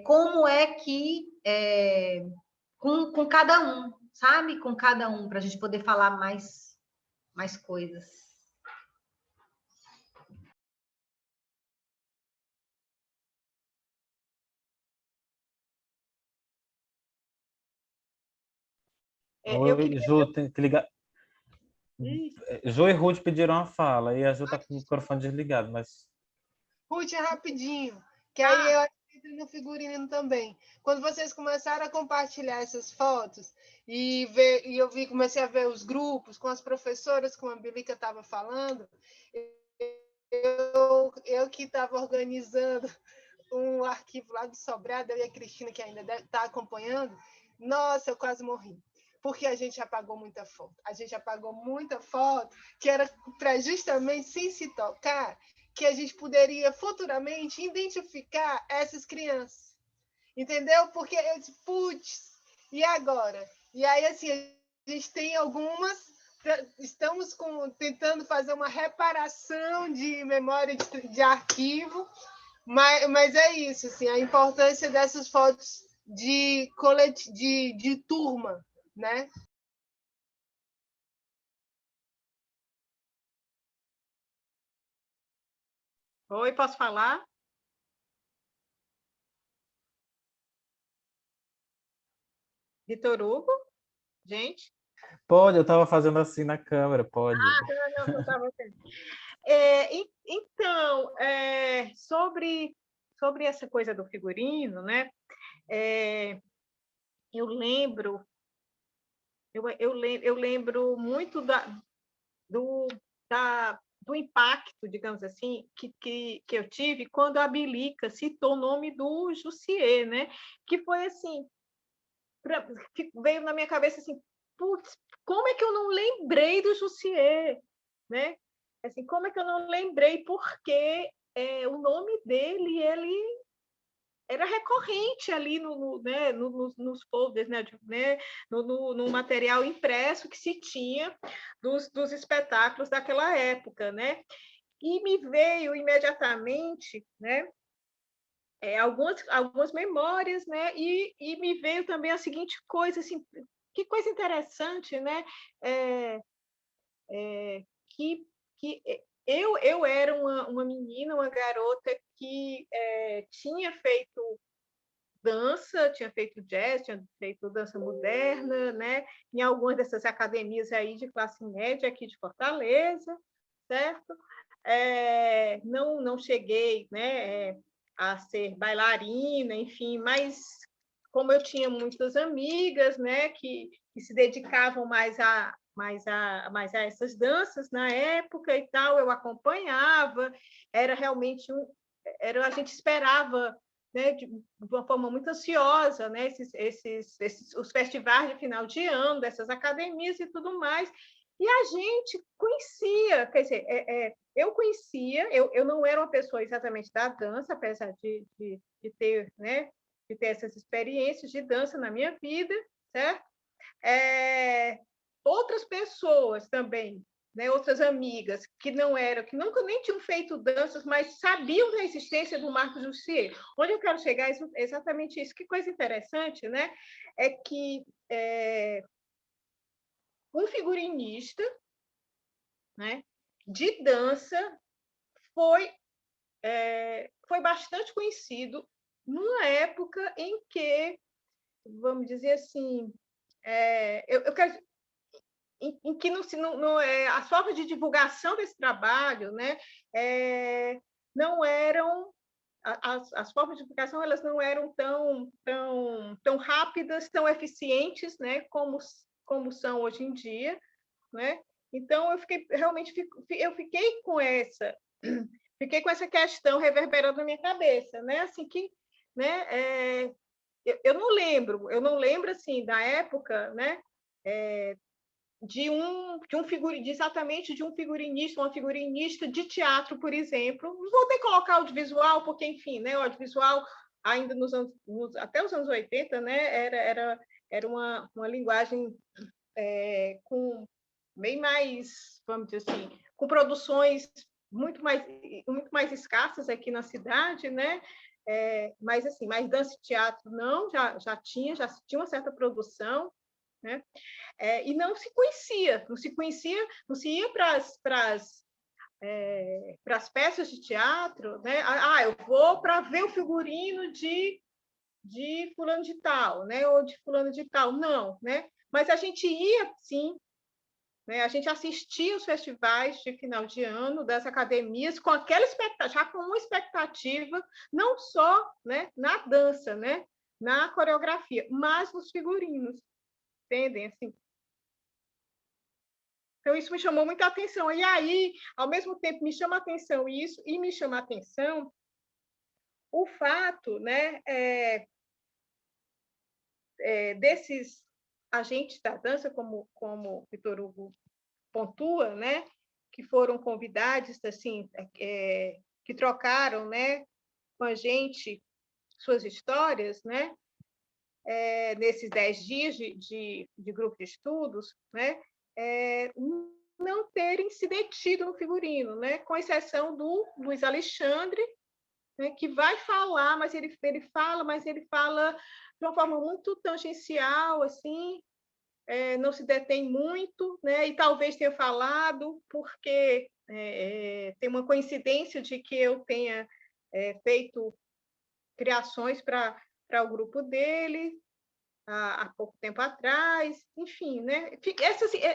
Como é que com cada um, sabe? Com cada um, para a gente poder falar mais coisas. Oi, Ju, tem que ligar. Ju e Ruth pediram a fala, e a Ju tá com o microfone desligado, mas... Ruth, rapidinho, que aí eu entro no figurino também. Quando vocês começaram a compartilhar essas fotos e eu comecei a ver os grupos com as professoras, como a Bilica estava falando, eu que estava organizando um arquivo lá do Sobrado, eu e a Cristina, que ainda está acompanhando, nossa, eu quase morri. Porque a gente apagou muita foto. A gente apagou muita foto que era para justamente, sem se tocar, que a gente poderia futuramente identificar essas crianças. Entendeu? Porque eu disse, putz, e agora? E aí, assim, a gente tem algumas estamos tentando fazer uma reparação de memória de arquivo, mas é isso, assim, a importância dessas fotos de turma, né? Oi, posso falar? Vitor Hugo? Gente? Pode, eu estava fazendo assim na câmera, pode. Não estava vendo. Então, sobre essa coisa do figurino, né? Eu lembro muito do impacto, digamos assim, que eu tive quando a Bilica citou o nome do Jussier, né? Que foi assim, que veio na minha cabeça assim, putz, como é que eu não lembrei do Jussier, né? Assim, como é que eu não lembrei? Porque o nome dele, ele era recorrente ali né, nos folders, né, no material impresso que se tinha dos espetáculos daquela época, né? E me veio imediatamente, né, algumas memórias, né? E me veio também a seguinte coisa, assim, que coisa interessante, né? Que eu era uma menina, uma garota que tinha feito dança, tinha feito jazz, tinha feito dança moderna, né? Em algumas dessas academias aí de classe média aqui de Fortaleza, certo? Não cheguei, né, a ser bailarina, enfim, mas como eu tinha muitas amigas, né, que se dedicavam mais a essas danças na época e tal, eu acompanhava, era realmente a gente esperava, né, de uma forma muito ansiosa, né, os festivais de final de ano dessas academias e tudo mais, e a gente conhecia, quer dizer, eu conhecia, eu não era uma pessoa exatamente da dança, apesar de ter, né, de ter essas experiências de dança na minha vida, certo? Outras pessoas também, né, outras amigas que que nunca nem tinham feito danças, mas sabiam da existência do Marco Jussier. Onde eu quero chegar é exatamente isso. Que coisa interessante, né? É que um figurinista, né, de dança foi bastante conhecido numa época em que, vamos dizer assim, eu quero em que as formas de divulgação desse trabalho, né, não eram as formas de divulgação, elas não eram tão rápidas, tão eficientes, né, como são hoje em dia, né? Então eu fiquei com essa questão reverberando na minha cabeça, né? Assim que, né? Eu não lembro assim da época, né? Exatamente de um figurinista, uma figurinista de teatro, por exemplo. Não vou ter que colocar audiovisual, porque, enfim, né, o audiovisual, ainda até os anos 80, né, era uma linguagem com bem mais, vamos dizer assim, com produções muito mais escassas aqui na cidade, né? Mas assim, mais dança e teatro não, já tinha uma certa produção, né? E não se não se ia para as peças de teatro, né? Eu vou para ver o figurino de fulano de tal, né? Ou de fulano de tal, não, né? Mas a gente ia, sim, né? A gente assistia os festivais de final de ano das academias com aquela expectativa, já com uma expectativa, não só, né, na dança, né, na coreografia, mas nos figurinos, entendem? Assim, então, isso me chamou muita atenção. E aí, ao mesmo tempo, me chama a atenção isso e me chama a atenção o fato, né, desses agentes da dança, como o Vitor Hugo pontua, né, que foram convidados, assim, que trocaram, né, com a gente suas histórias, né, nesses 10 dias de grupo de estudos, né, não terem se detido no figurino, né? Com exceção do Luiz Alexandre, né? Que vai falar, mas ele fala de uma forma muito tangencial, assim, não se detém muito, né? E talvez tenha falado porque tem uma coincidência de que eu tenha feito criações para o grupo dele há pouco tempo atrás, enfim, né?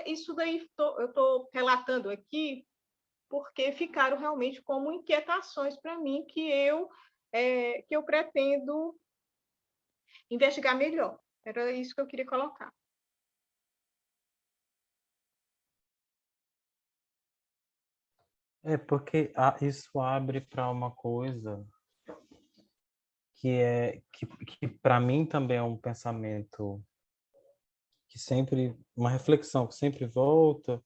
Isso daí eu estou relatando aqui porque ficaram realmente como inquietações para mim que eu pretendo investigar melhor. Era isso que eu queria colocar. Porque isso abre para uma coisa que para mim também é um pensamento uma reflexão que sempre volta,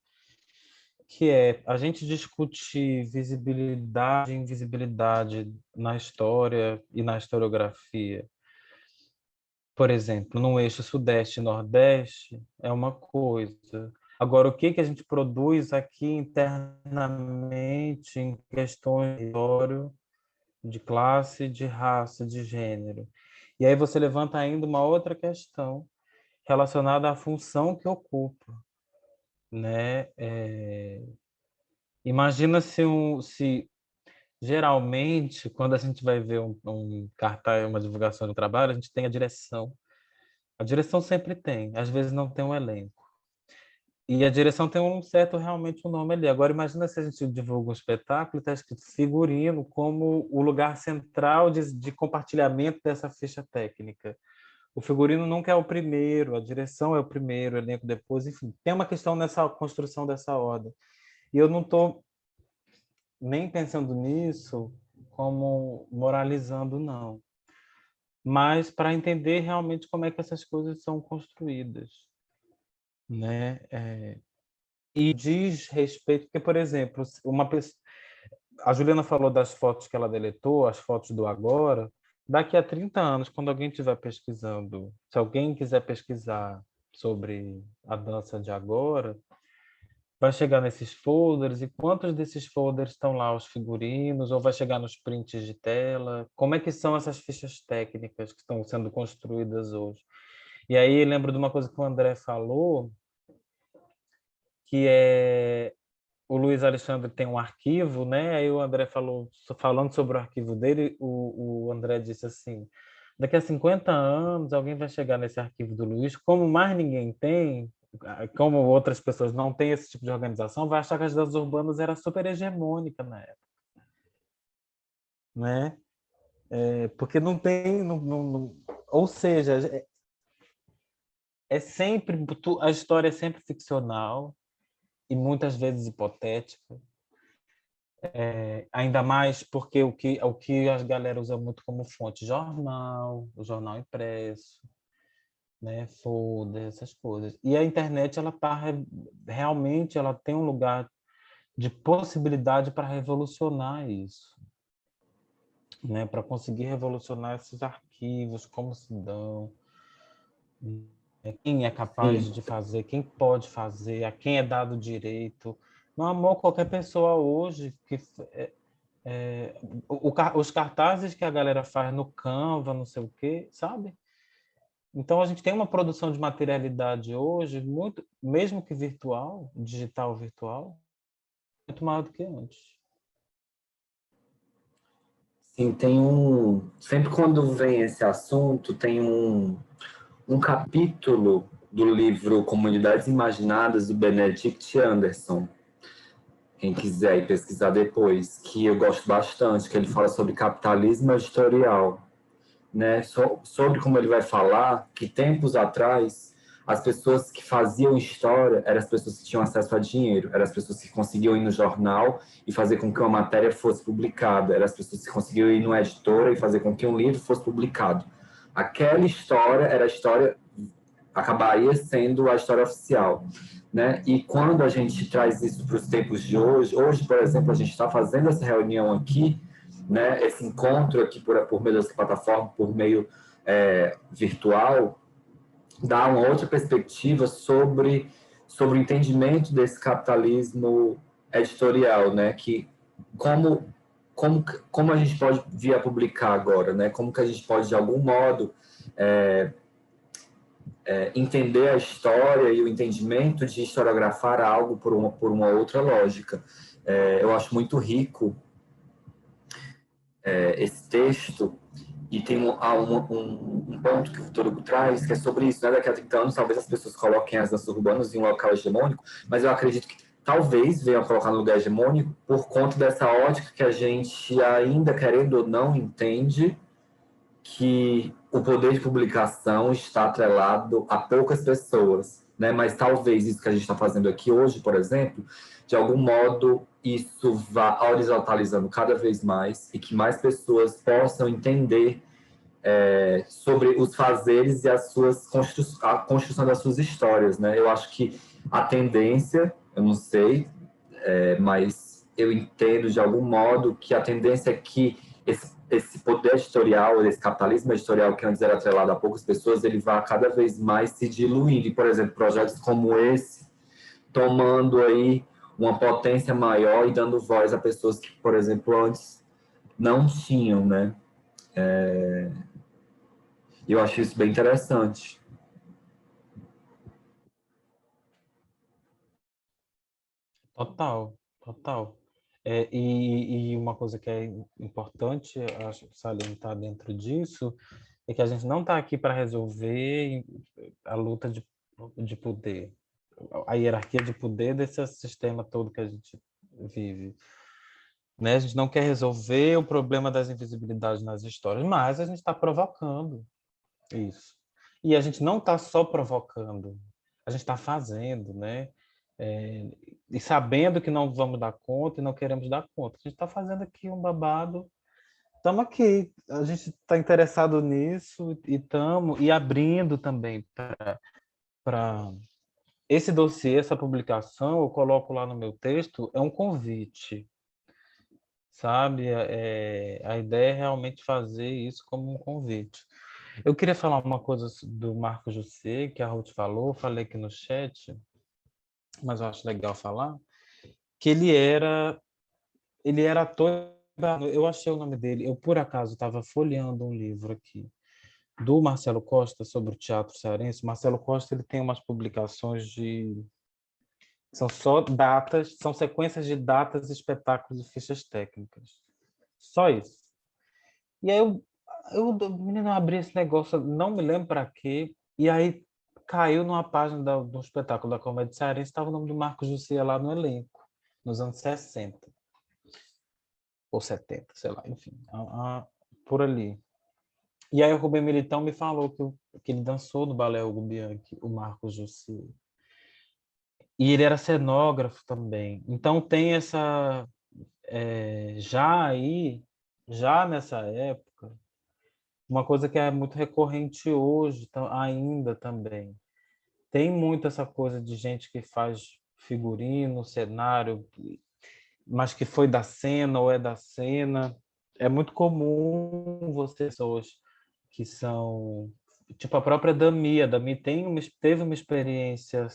que é a gente discutir visibilidade e invisibilidade na história e na historiografia. Por exemplo, no eixo Sudeste e Nordeste é uma coisa. Agora, o que a gente produz aqui internamente em questões de território, de classe, de raça, de gênero? E aí você levanta ainda uma outra questão relacionada à função que ocupa, né? Imagina se geralmente, quando a gente vai ver um cartaz, uma divulgação do trabalho, a gente tem a direção. A direção sempre tem, às vezes não tem um elenco. E a direção tem realmente um nome ali. Agora, imagina se a gente divulga um espetáculo e está escrito figurino como o lugar central de compartilhamento dessa ficha técnica. O figurino nunca é o primeiro, a direção é o primeiro, o elenco depois, enfim. Tem uma questão nessa construção dessa ordem. E eu não estou nem pensando nisso como moralizando, não. Mas para entender realmente como é que essas coisas são construídas, né? E diz respeito, porque, por exemplo, a Juliana falou das fotos que ela deletou, as fotos do agora. Daqui a 30 anos, quando alguém estiver pesquisando, se alguém quiser pesquisar sobre a dança de agora, vai chegar nesses folders, e quantos desses folders estão lá os figurinos, ou vai chegar nos prints de tela? Como é que são essas fichas técnicas que estão sendo construídas hoje? E aí lembro de uma coisa que o André falou, que é o Luiz Alexandre tem um arquivo, né? Aí o André falando sobre o arquivo dele, o André disse assim: daqui a 50 anos alguém vai chegar nesse arquivo do Luiz, como mais ninguém tem, como outras pessoas não têm esse tipo de organização, vai achar que as danças urbanas era super hegemônica na época, né? Porque não tem, ou seja, sempre a história é sempre ficcional e muitas vezes hipotética. Ainda mais porque o que a galera usa muito como fonte, o jornal impresso, né, folder, essas coisas. E a internet realmente ela tem um lugar de possibilidade para revolucionar isso, né, para conseguir revolucionar esses arquivos, como se dão, quem é capaz de fazer, quem pode fazer, a quem é dado direito. Meu amor, qualquer pessoa hoje que os cartazes que a galera faz no Canva, não sei o quê, sabe? Então a gente tem uma produção de materialidade hoje muito, mesmo que virtual, digital virtual, muito maior do que antes. Sim, sempre quando vem esse assunto, tem um capítulo do livro Comunidades Imaginadas, do Benedict Anderson, quem quiser ir pesquisar depois, que eu gosto bastante, que ele fala sobre capitalismo editorial, né? Sobre como ele vai falar que tempos atrás as pessoas que faziam história eram as pessoas que tinham acesso a dinheiro, eram as pessoas que conseguiam ir no jornal e fazer com que uma matéria fosse publicada, eram as pessoas que conseguiam ir numa editora e fazer com que um livro fosse publicado. Aquela história era a história, acabaria sendo a história oficial, né? E quando a gente traz isso para os tempos de hoje, por exemplo, a gente está fazendo essa reunião aqui, né? Esse encontro aqui por meio dessa plataforma, por meio virtual, dá uma outra perspectiva sobre sobre o entendimento desse capitalismo editorial, né? Que como a gente pode vir a publicar agora, né? Como que a gente pode, de algum modo, entender a história e o entendimento de historiografar algo por uma outra lógica. Eu acho muito rico esse texto, e tem um ponto que o Vitor Hugo traz, que é sobre isso, né? Daqui a 30 anos, talvez as pessoas coloquem as danças urbanas em um local hegemônico, mas eu acredito que talvez venham a colocar no lugar hegemônico por conta dessa ótica que a gente ainda, querendo ou não, entende que o poder de publicação está atrelado a poucas pessoas, né? Mas talvez isso que a gente está fazendo aqui hoje, por exemplo, de algum modo isso vá horizontalizando cada vez mais e que mais pessoas possam entender sobre os fazeres e a construção das suas histórias, né? Eu acho que a tendência, eu não sei, mas eu entendo de algum modo que a tendência é que esse poder editorial, esse capitalismo editorial que antes era atrelado a poucas pessoas, ele vai cada vez mais se diluindo. E, por exemplo, projetos como esse, tomando aí uma potência maior e dando voz a pessoas que, por exemplo, antes não tinham, né? Eu acho isso bem interessante. Total, total. E uma coisa que é importante, acho, salientar dentro disso, é que a gente não está aqui para resolver a luta de poder, a hierarquia de poder desse sistema todo que a gente vive. Né? A gente não quer resolver o problema das invisibilidades nas histórias, mas a gente está provocando isso. E a gente não está só provocando, a gente está fazendo, né? E sabendo que não vamos dar conta e não queremos dar conta. A gente está fazendo aqui um babado. Estamos aqui, a gente está interessado nisso e estamos e abrindo também para esse dossiê, essa publicação, eu coloco lá no meu texto, é um convite, sabe? A ideia é realmente fazer isso como um convite. Eu queria falar uma coisa do Marco José, que a Ruth falou, falei aqui no chat, mas eu acho legal falar, que ele era ator, eu achei o nome dele, eu por acaso estava folheando um livro aqui, do Marcelo Costa, sobre o teatro cearense. O Marcelo Costa ele tem umas publicações são só datas, são sequências de datas, espetáculos e fichas técnicas. Só isso. E aí menino, abri esse negócio, não me lembro para quê, e aí caiu numa página do espetáculo da Comédia Cearense, estava o nome do Marco José lá no elenco, nos anos 60. Ou 70, sei lá, enfim, por ali. E aí o Rubem Militão me falou que ele dançou no Balé Hugo Bianchi, o Marco José. E ele era cenógrafo também. Então tem essa... já nessa época, uma coisa que é muito recorrente hoje ainda também. Tem muito essa coisa de gente que faz figurino, cenário, mas que foi da cena ou é da cena. É muito comum pessoas que são... Tipo a própria Dami. A Dami teve uma experiência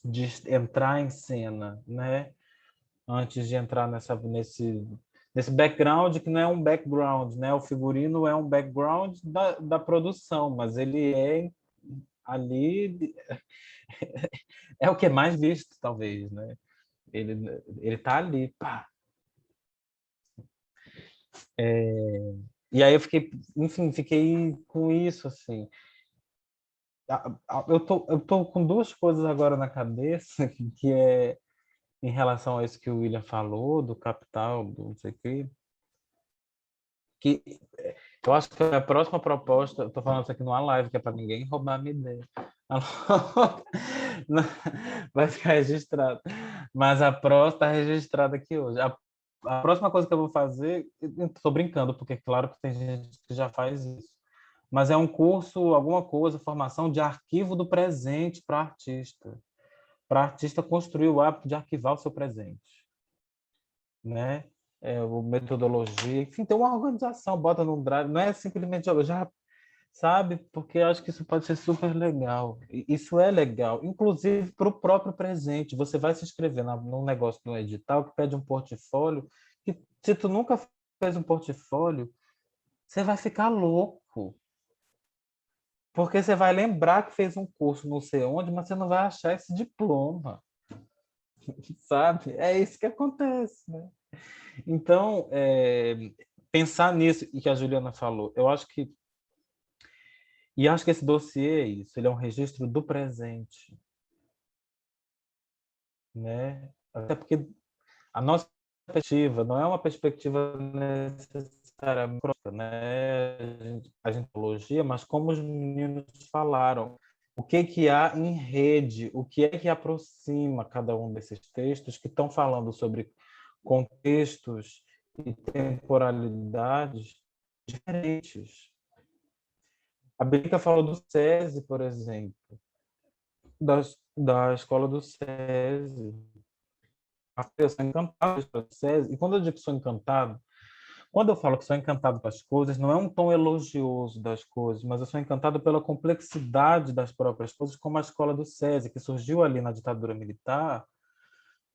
de entrar em cena, né? Antes de entrar nesse background, que não é um background, né? O figurino é um background da produção, mas ele é ali... é o que é mais visto, talvez, né? Ele tá ali, pá. E aí eu fiquei, enfim, fiquei com isso, assim. Eu tô com duas coisas agora na cabeça, que é em relação a isso que o William falou, do capital, do não sei o quê, que eu acho que a próxima proposta, eu tô falando isso aqui numa live, que é para ninguém roubar a minha ideia. Vai ficar registrado. Mas a próxima está registrada aqui hoje. A próxima coisa que eu vou fazer, estou brincando, porque claro que tem gente que já faz isso, mas é um curso, alguma coisa, formação de arquivo do presente para artista construir o hábito de arquivar o seu presente, né? Metodologia, enfim, tem uma organização, bota no drive, não é simplesmente sabe? Porque eu acho que isso pode ser super legal. Isso é legal, inclusive para o próprio presente. Você vai se inscrever num negócio de um edital que pede um portfólio, que se tu nunca fez um portfólio, você vai ficar louco. Porque você vai lembrar que fez um curso não sei onde, mas você não vai achar esse diploma. Sabe? É isso que acontece, né? Então, pensar nisso e que a Juliana falou, eu acho que esse dossiê é isso, ele é um registro do presente, né? Até porque a nossa perspectiva não é uma perspectiva necessariamente, né? A gente elogia, mas como os meninos falaram, o que há em rede, o que é que aproxima cada um desses textos que estão falando sobre contextos e temporalidades diferentes. A Bianca falou do SESI, por exemplo, da escola do SESI. Eu sou encantado pelo SESI. E quando eu digo que sou encantado, quando eu falo que sou encantado com as coisas, não é um tom elogioso das coisas, mas eu sou encantado pela complexidade das próprias coisas, como a escola do SESI, que surgiu ali na ditadura militar,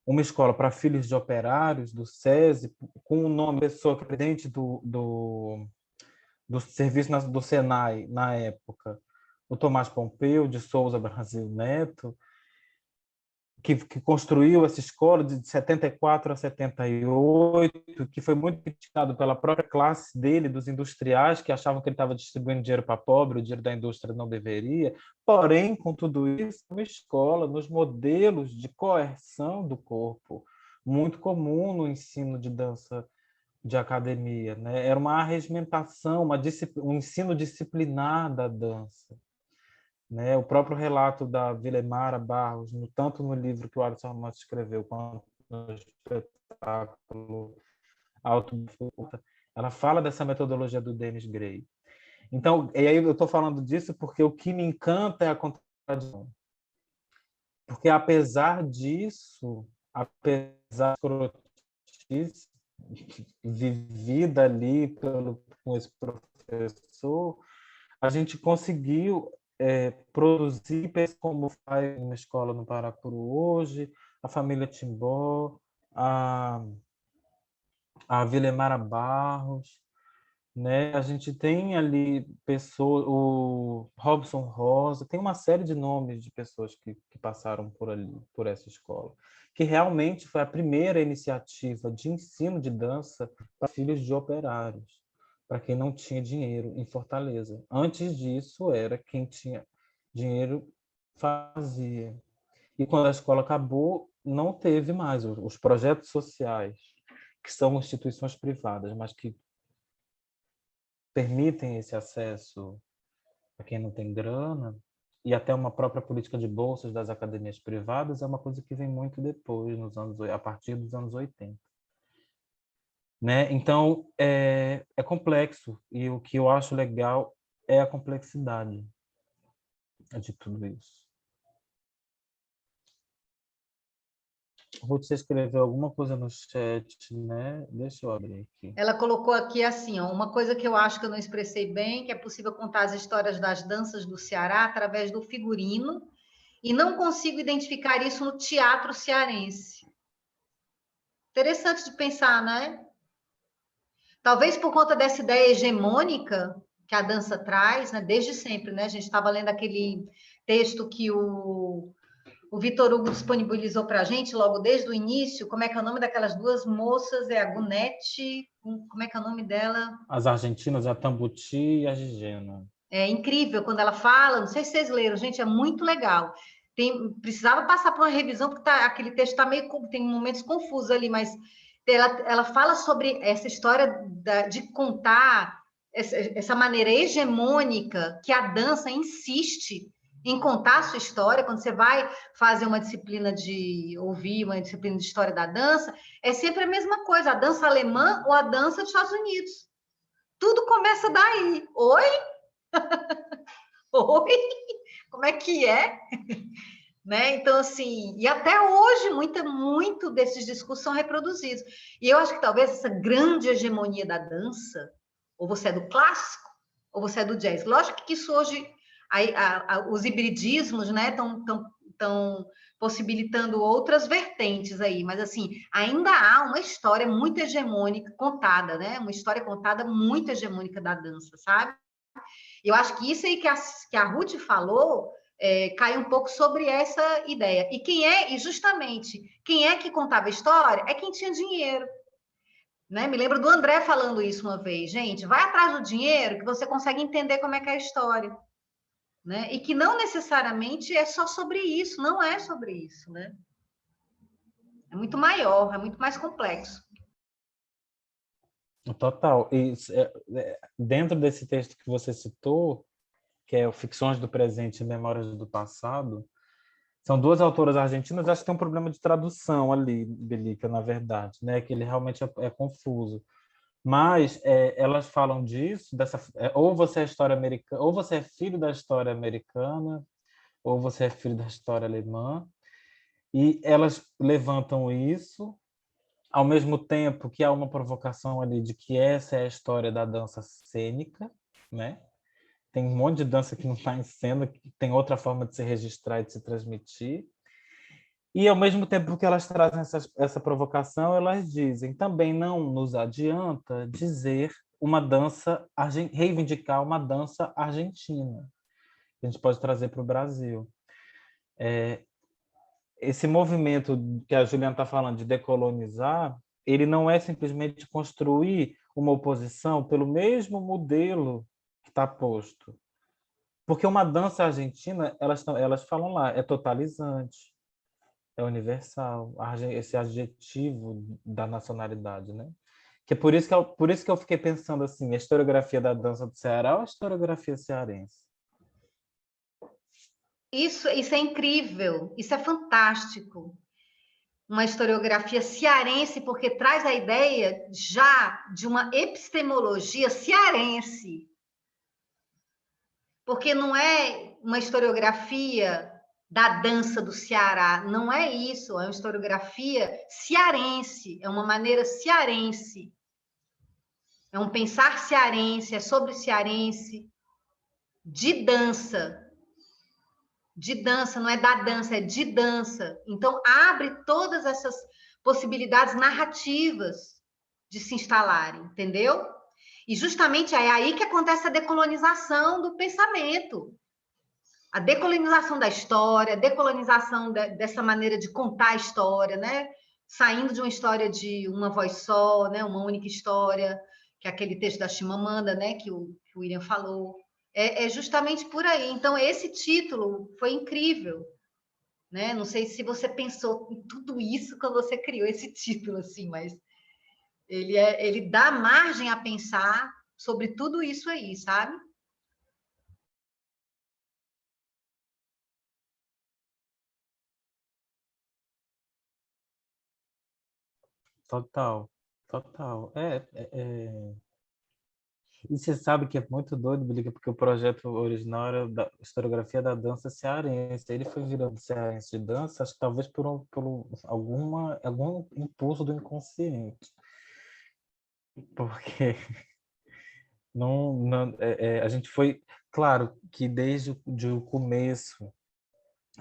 uma escola para filhos de operários do SESI, com o nome da pessoa presidente do serviço do Senai na época, o Tomás Pompeu de Souza Brasil Neto, que construiu essa escola de 74 a 78, que foi muito criticado pela própria classe dele, dos industriais, que achavam que ele estava distribuindo dinheiro para pobre, o dinheiro da indústria não deveria. Porém, com tudo isso, uma escola nos modelos de coerção do corpo, muito comum no ensino de dança de academia, né? Era uma arregimentação, um ensino disciplinar da dança, né? O próprio relato da Vilemara Barros, tanto no livro que o Alisson Ramos escreveu, quanto no espetáculo Autobiografia, ela fala dessa metodologia do Denis Gray. Então, e aí eu estou falando disso porque o que me encanta é a contradição. Porque, apesar disso, apesar da escrotice vivida ali com esse professor, a gente conseguiu produzir como faz uma escola no Paracuru hoje, a família Timbó, a Vilemara Barros, né? A gente tem ali pessoas, o Robson Rosa, tem uma série de nomes de pessoas que passaram por ali, por essa escola, que realmente foi a primeira iniciativa de ensino de dança para filhos de operários, para quem não tinha dinheiro em Fortaleza. Antes disso, era quem tinha dinheiro fazia. E quando a escola acabou, não teve mais os projetos sociais, que são instituições privadas, mas que permitem esse acesso a quem não tem grana, e até uma própria política de bolsas das academias privadas é uma coisa que vem muito depois, a partir dos anos 80. Né? Então, é complexo, e o que eu acho legal é a complexidade de tudo isso. Você escreveu alguma coisa no chat, né? Deixa eu abrir aqui. Ela colocou aqui assim, ó, uma coisa que eu acho que eu não expressei bem, que é possível contar as histórias das danças do Ceará através do figurino, e não consigo identificar isso no teatro cearense. Interessante de pensar, né? Talvez por conta dessa ideia hegemônica que a dança traz, né? Desde sempre, né? A gente estava lendo aquele texto que o Vitor Hugo disponibilizou para a gente logo desde o início. Como é que é o nome daquelas duas moças? É a Gunete, como é que é o nome dela? As argentinas, a Tambuti e a Gigena. É incrível quando ela fala, não sei se vocês leram, gente, é muito legal. Precisava passar por uma revisão, porque aquele texto tem momentos confusos ali, mas ela fala sobre essa história de contar essa maneira hegemônica que a dança insiste em contar a sua história. Quando você vai fazer uma disciplina uma disciplina de história da dança, é sempre a mesma coisa, a dança alemã ou a dança dos Estados Unidos. Tudo começa daí. Oi? Oi? Como é que é? Né? Então, assim, e até hoje, muito desses discursos são reproduzidos. E eu acho que talvez essa grande hegemonia da dança, ou você é do clássico, ou você é do jazz? Lógico que isso hoje, os hibridismos, né, estão possibilitando outras vertentes aí, mas assim, ainda há uma história muito hegemônica contada, né? Uma história contada muito hegemônica da dança, sabe? Eu acho que isso aí que a Ruth falou cai um pouco sobre essa ideia. E justamente, quem é que contava a história é quem tinha dinheiro. Né? Me lembro do André falando isso uma vez. Gente, vai atrás do dinheiro que você consegue entender como é que é a história. Né? E que não necessariamente é só sobre isso, não é sobre isso. Né? É muito maior, é muito mais complexo. Total. E dentro desse texto que você citou, que é o Ficções do Presente e Memórias do Passado, são duas autoras argentinas, acho que tem um problema de tradução ali, Belica, na verdade, né? Que ele realmente é confuso. Mas elas falam disso, ou você é história americana, ou você é filho da história americana, ou você é filho da história alemã, e elas levantam isso, ao mesmo tempo que há uma provocação ali de que essa é a história da dança cênica, né? Tem um monte de dança que não está em cena, que tem outra forma de se registrar e de se transmitir. E, ao mesmo tempo que elas trazem essa provocação, elas dizem, também não nos adianta dizer uma dança, reivindicar uma dança argentina, que a gente pode trazer para o Brasil. Esse movimento que a Juliana está falando de decolonizar, ele não é simplesmente construir uma oposição pelo mesmo modelo que está posto. Porque uma dança argentina, elas falam lá, é totalizante, é universal, esse adjetivo da nacionalidade, né? Que é por isso que eu fiquei pensando assim, a historiografia da dança do Ceará ou a historiografia cearense? Isso é incrível, isso é fantástico. Uma historiografia cearense, porque traz a ideia já de uma epistemologia cearense. Porque não é uma historiografia da dança do Ceará, não é isso, é uma historiografia cearense, é uma maneira cearense. É um pensar cearense, é sobre cearense, de dança. De dança, não é da dança, é de dança. Então, abre todas essas possibilidades narrativas de se instalarem, entendeu? E justamente é aí que acontece a decolonização do pensamento. A decolonização da história, a decolonização dessa maneira de contar a história, né? Saindo de uma história de uma voz só, né? Uma única história, que é aquele texto da Chimamanda, né? Que o William falou. É justamente por aí. Então, esse título foi incrível, né? Não sei se você pensou em tudo isso quando você criou esse título, assim, mas ele dá margem a pensar sobre tudo isso aí, sabe? Total, total. E você sabe que é muito doido, Bilica, porque o projeto original era da historiografia da dança cearense. Ele foi virando cearense de dança, acho que talvez por algum impulso do inconsciente. Porque a gente foi... Claro que desde o começo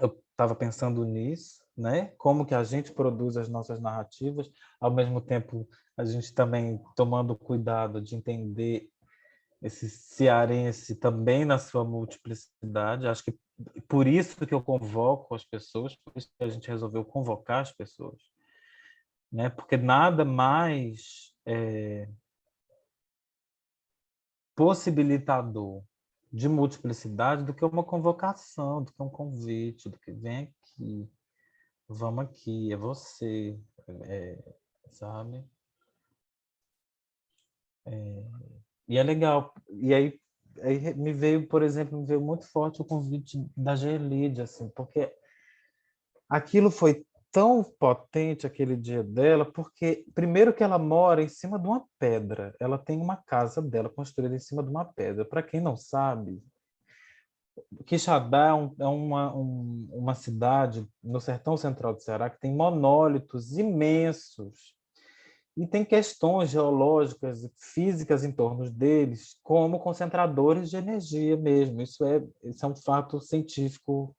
eu estava pensando nisso, né? Como que a gente produz as nossas narrativas, ao mesmo tempo a gente também tomando cuidado de entender esse cearense também na sua multiplicidade. Acho que por isso que eu convoco as pessoas, por isso que a gente resolveu convocar as pessoas, né? Porque nada mais possibilitador de multiplicidade do que uma convocação, do que um convite, do que vem aqui, vamos aqui, é você, sabe? E é legal. E aí me veio, por exemplo, muito forte o convite da Gerlide, assim, porque aquilo foi tão potente aquele dia dela, porque primeiro que ela mora em cima de uma pedra, ela tem uma casa dela construída em cima de uma pedra. Para quem não sabe, Quixadá é uma cidade no sertão central do Ceará que tem monólitos imensos. E tem questões geológicas e físicas em torno deles, como concentradores de energia mesmo. Isso é um fato científico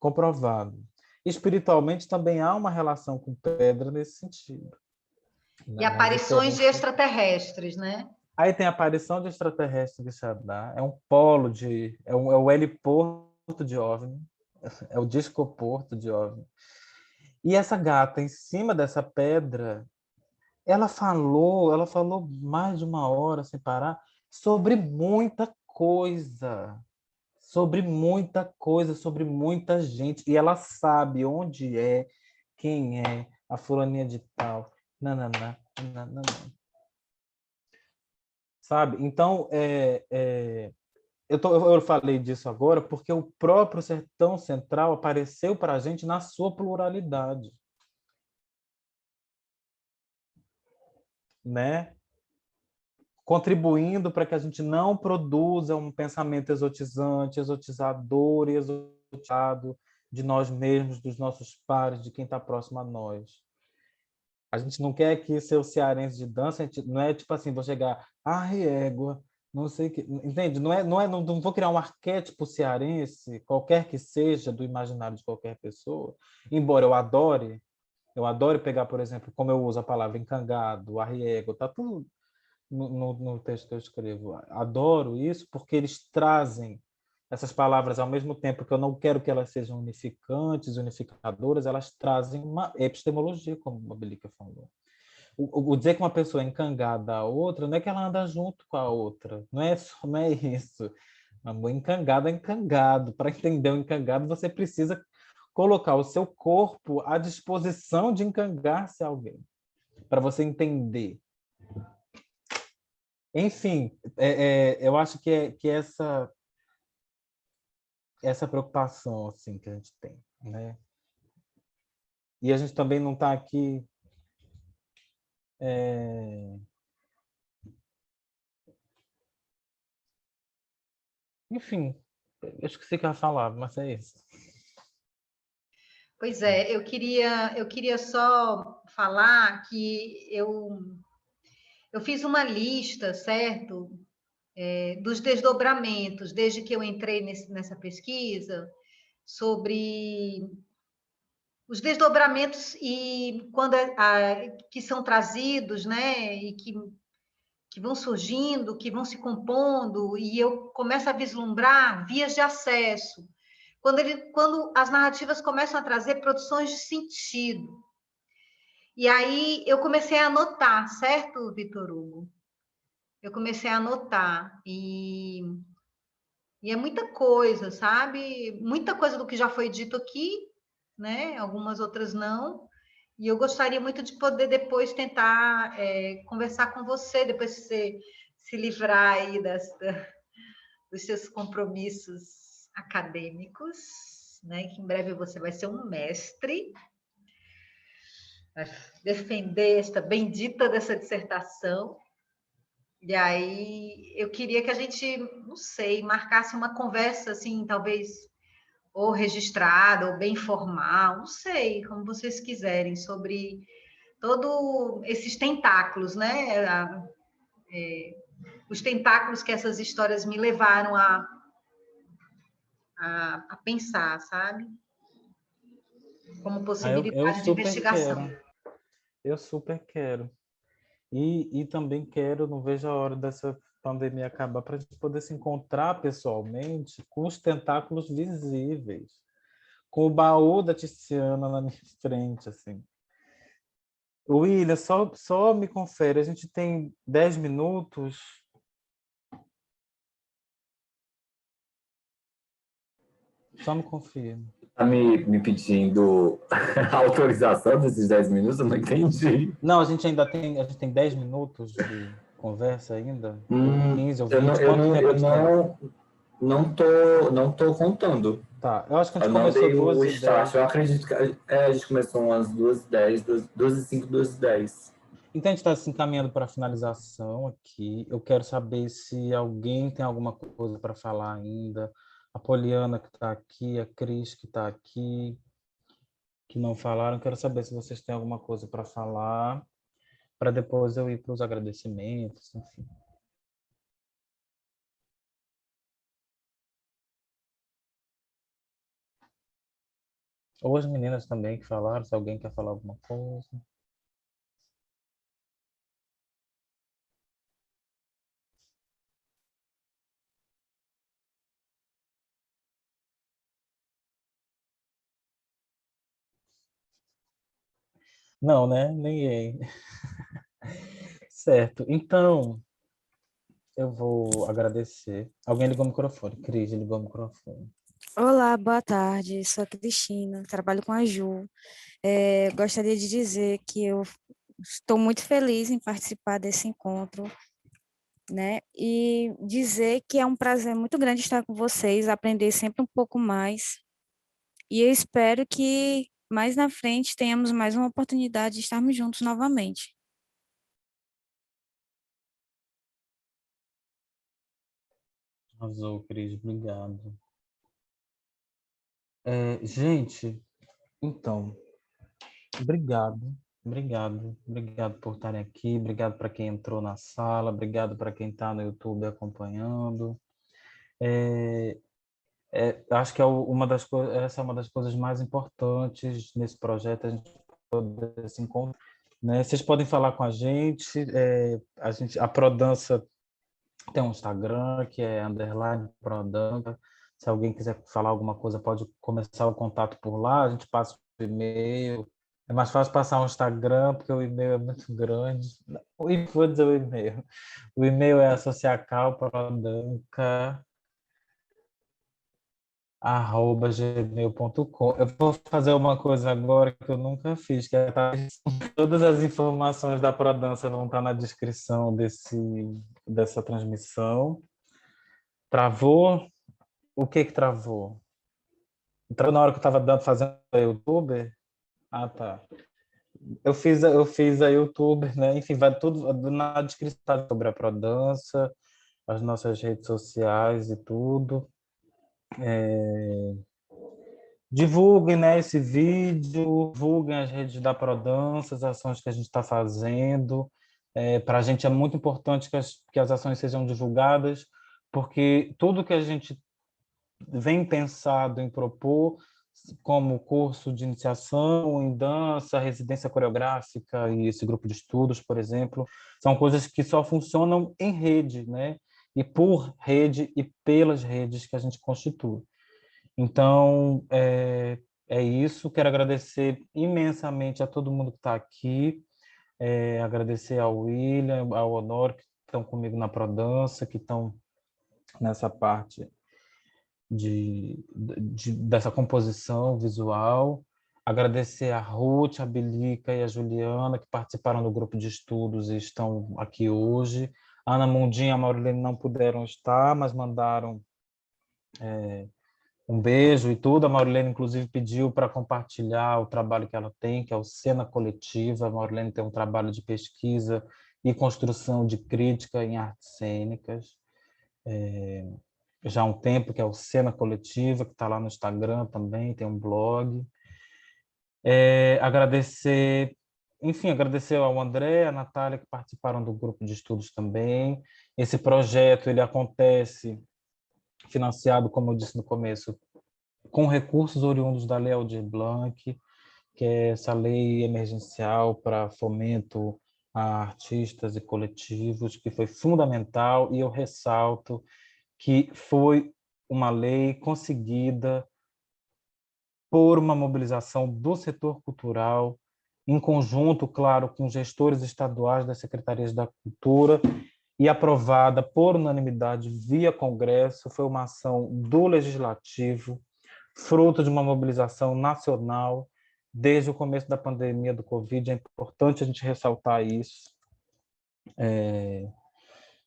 comprovado. Espiritualmente, também há uma relação com pedra nesse sentido. E Né? Mas aparições de diferente... extraterrestres, né? Aí tem a aparição de extraterrestre de Xadá, é um polo de... é o heliporto de OVNI, é o discoporto de OVNI. E essa gata, em cima dessa pedra, ela falou mais de 1 hora sem parar sobre muita coisa, sobre muita gente. E ela sabe onde é, quem é, a fulaninha de tal, nananã, nananã. Sabe? Então, eu falei disso agora porque o próprio Sertão Central apareceu para a gente na sua pluralidade. Né? Contribuindo para que a gente não produza um pensamento exotizante, exotizador e exotizado de nós mesmos, dos nossos pares, de quem está próximo a nós. A gente não quer que ser o cearense de dança, a gente, não é tipo assim, vou chegar, égua, não sei o que, entende? Não vou criar um arquétipo cearense, qualquer que seja, do imaginário de qualquer pessoa, embora eu adore pegar, por exemplo, como eu uso a palavra encangado, arriego, tá tudo no texto que eu escrevo. Adoro isso porque eles trazem essas palavras ao mesmo tempo que eu não quero que elas sejam unificantes, unificadoras, elas trazem uma epistemologia, como a Belica falou. O dizer que uma pessoa é encangada à outra não é que ela anda junto com a outra, não é isso. Amor, encangado é encangado. Para entender o encangado, você precisa colocar o seu corpo à disposição de encangar-se a alguém, para você entender. Enfim, eu acho que essa preocupação assim que a gente tem, né? E a gente também não está aqui enfim, eu esqueci o que eu ia falar, mas é isso. Pois é, eu queria só falar que eu fiz uma lista, certo? Dos desdobramentos, desde que eu entrei nessa pesquisa, sobre os desdobramentos e que são trazidos, né? E que vão surgindo, que vão se compondo, e eu começo a vislumbrar vias de acesso. Quando as narrativas começam a trazer produções de sentido. E aí eu comecei a anotar, certo, Vitor Hugo? Eu comecei a anotar e é muita coisa, sabe? Muita coisa do que já foi dito aqui, né? Algumas outras não. E eu gostaria muito de poder depois tentar conversar com você, depois que você se livrar aí dos seus compromissos acadêmicos, né? Que em breve você vai ser um mestre, vai defender esta bendita dessa dissertação. E aí eu queria que a gente, não sei, marcasse uma conversa assim, talvez ou registrada, ou bem formal, não sei, como vocês quiserem, sobre todos esses tentáculos, né? Os tentáculos que essas histórias me levaram a pensar, sabe? Como Eu possibilidade de super investigação. quero. Eu super quero. E também quero, não vejo a hora dessa pandemia acabar para a gente poder se encontrar pessoalmente com os tentáculos visíveis, com o baú da Tiziana na minha frente, assim. William, só me confere, a gente tem 10 minutos. Só me confirma. Tá me pedindo a autorização desses 10 minutos? Eu não entendi. Não, a gente tem 10 minutos de conversa ainda? 15 ou Eu 20? Quanto tempo a gente tem? Não tô contando. Tá, eu acho que a Eu gente não começou dei o 12h10. start. Eu acredito que a gente começou umas 2h10, 12h05, 12h10. Então, a gente está se encaminhando para a finalização aqui. Eu quero saber se alguém tem alguma coisa para falar ainda. A Poliana que está aqui, a Cris que está aqui, que não falaram. Quero saber se vocês têm alguma coisa para falar. para depois eu ir para os agradecimentos, enfim. Ou as meninas também que falaram, se alguém quer falar alguma coisa. Não, né? Ninguém. Certo. Então, eu vou agradecer. Alguém ligou o microfone. Cris ligou o microfone. Olá, boa tarde. Sou a Cristina, trabalho com a Ju. Gostaria de dizer que eu estou muito feliz em participar desse encontro, né? E dizer que é um prazer muito grande estar com vocês, aprender sempre um pouco mais. E eu espero que mais na frente tenhamos mais uma oportunidade de estarmos juntos novamente. Arrasou, Cris. Obrigado. Gente, então, obrigado. Obrigado por estarem aqui. Obrigado para quem entrou na sala. Obrigado para quem está no YouTube acompanhando. Acho que essa é uma das coisas mais importantes nesse projeto, a gente poder se encontrar, né? Vocês podem falar com a gente, a Prodança tem um Instagram, que é _Prodança. Se alguém quiser falar alguma coisa, pode começar o contato por lá, a gente passa o e-mail. É mais fácil passar um Instagram, porque o e-mail é muito grande. Vou dizer o e-mail. O e-mail é associacalprodanca @gmail.com. Eu vou fazer uma coisa agora que eu nunca fiz, que é todas as informações da Prodança vão estar na descrição dessa transmissão. Travou? O que travou? Travou na hora que eu estava fazendo a YouTube? Ah, tá. Eu fiz a YouTube, né? Enfim, vai tudo na descrição sobre a Prodança, as nossas redes sociais e tudo. Divulguem, né, esse vídeo, divulguem as redes da Prodança, as ações que a gente está fazendo. Para a gente é muito importante que as ações sejam divulgadas, porque tudo que a gente vem pensado em propor, como curso de iniciação em dança, residência coreográfica e esse grupo de estudos, por exemplo, são coisas que só funcionam em rede, né? E por rede e pelas redes que a gente constitui. Então, é isso. Quero agradecer imensamente a todo mundo que está aqui, agradecer ao William, ao Honor, que estão comigo na Prodança, que estão nessa parte dessa composição visual. Agradecer a Ruth, a Bilica e a Juliana, que participaram do grupo de estudos e estão aqui hoje. A Ana Mundinha e a Maurilene não puderam estar, mas mandaram um beijo e tudo. A Maurilene, inclusive, pediu para compartilhar o trabalho que ela tem, que é o Cena Coletiva. A Maurilene tem um trabalho de pesquisa e construção de crítica em artes cênicas. Já há um tempo, que é o Cena Coletiva, que está lá no Instagram também, tem um blog. Agradecer ao André, à Natália, que participaram do grupo de estudos também. Esse projeto ele acontece financiado, como eu disse no começo, com recursos oriundos da Lei Aldir Blanc, que é essa lei emergencial para fomento a artistas e coletivos, que foi fundamental, e eu ressalto que foi uma lei conseguida por uma mobilização do setor cultural, em conjunto, claro, com gestores estaduais das secretarias da cultura, e aprovada por unanimidade via Congresso. Foi uma ação do Legislativo, fruto de uma mobilização nacional desde o começo da pandemia do Covid. É importante a gente ressaltar isso.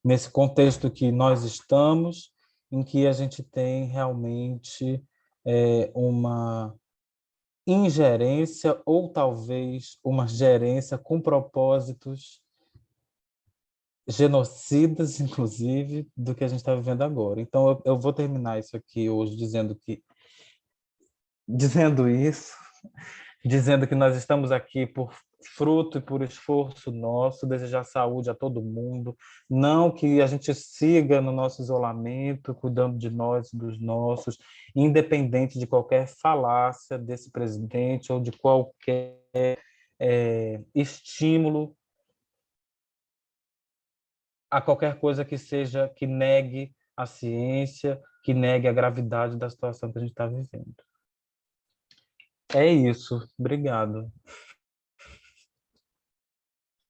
Nesse contexto que nós estamos, em que a gente tem realmente uma ingerência ou talvez uma gerência com propósitos genocidas, inclusive, do que a gente está vivendo agora. Então, eu vou terminar isso aqui hoje dizendo isso, dizendo que nós estamos aqui por fruto e por esforço nosso, desejar saúde a todo mundo, não que a gente siga no nosso isolamento, cuidando de nós e dos nossos, independente de qualquer falácia desse presidente ou de qualquer estímulo a qualquer coisa que seja, que negue a ciência, que negue a gravidade da situação que a gente está vivendo. É isso. Obrigado.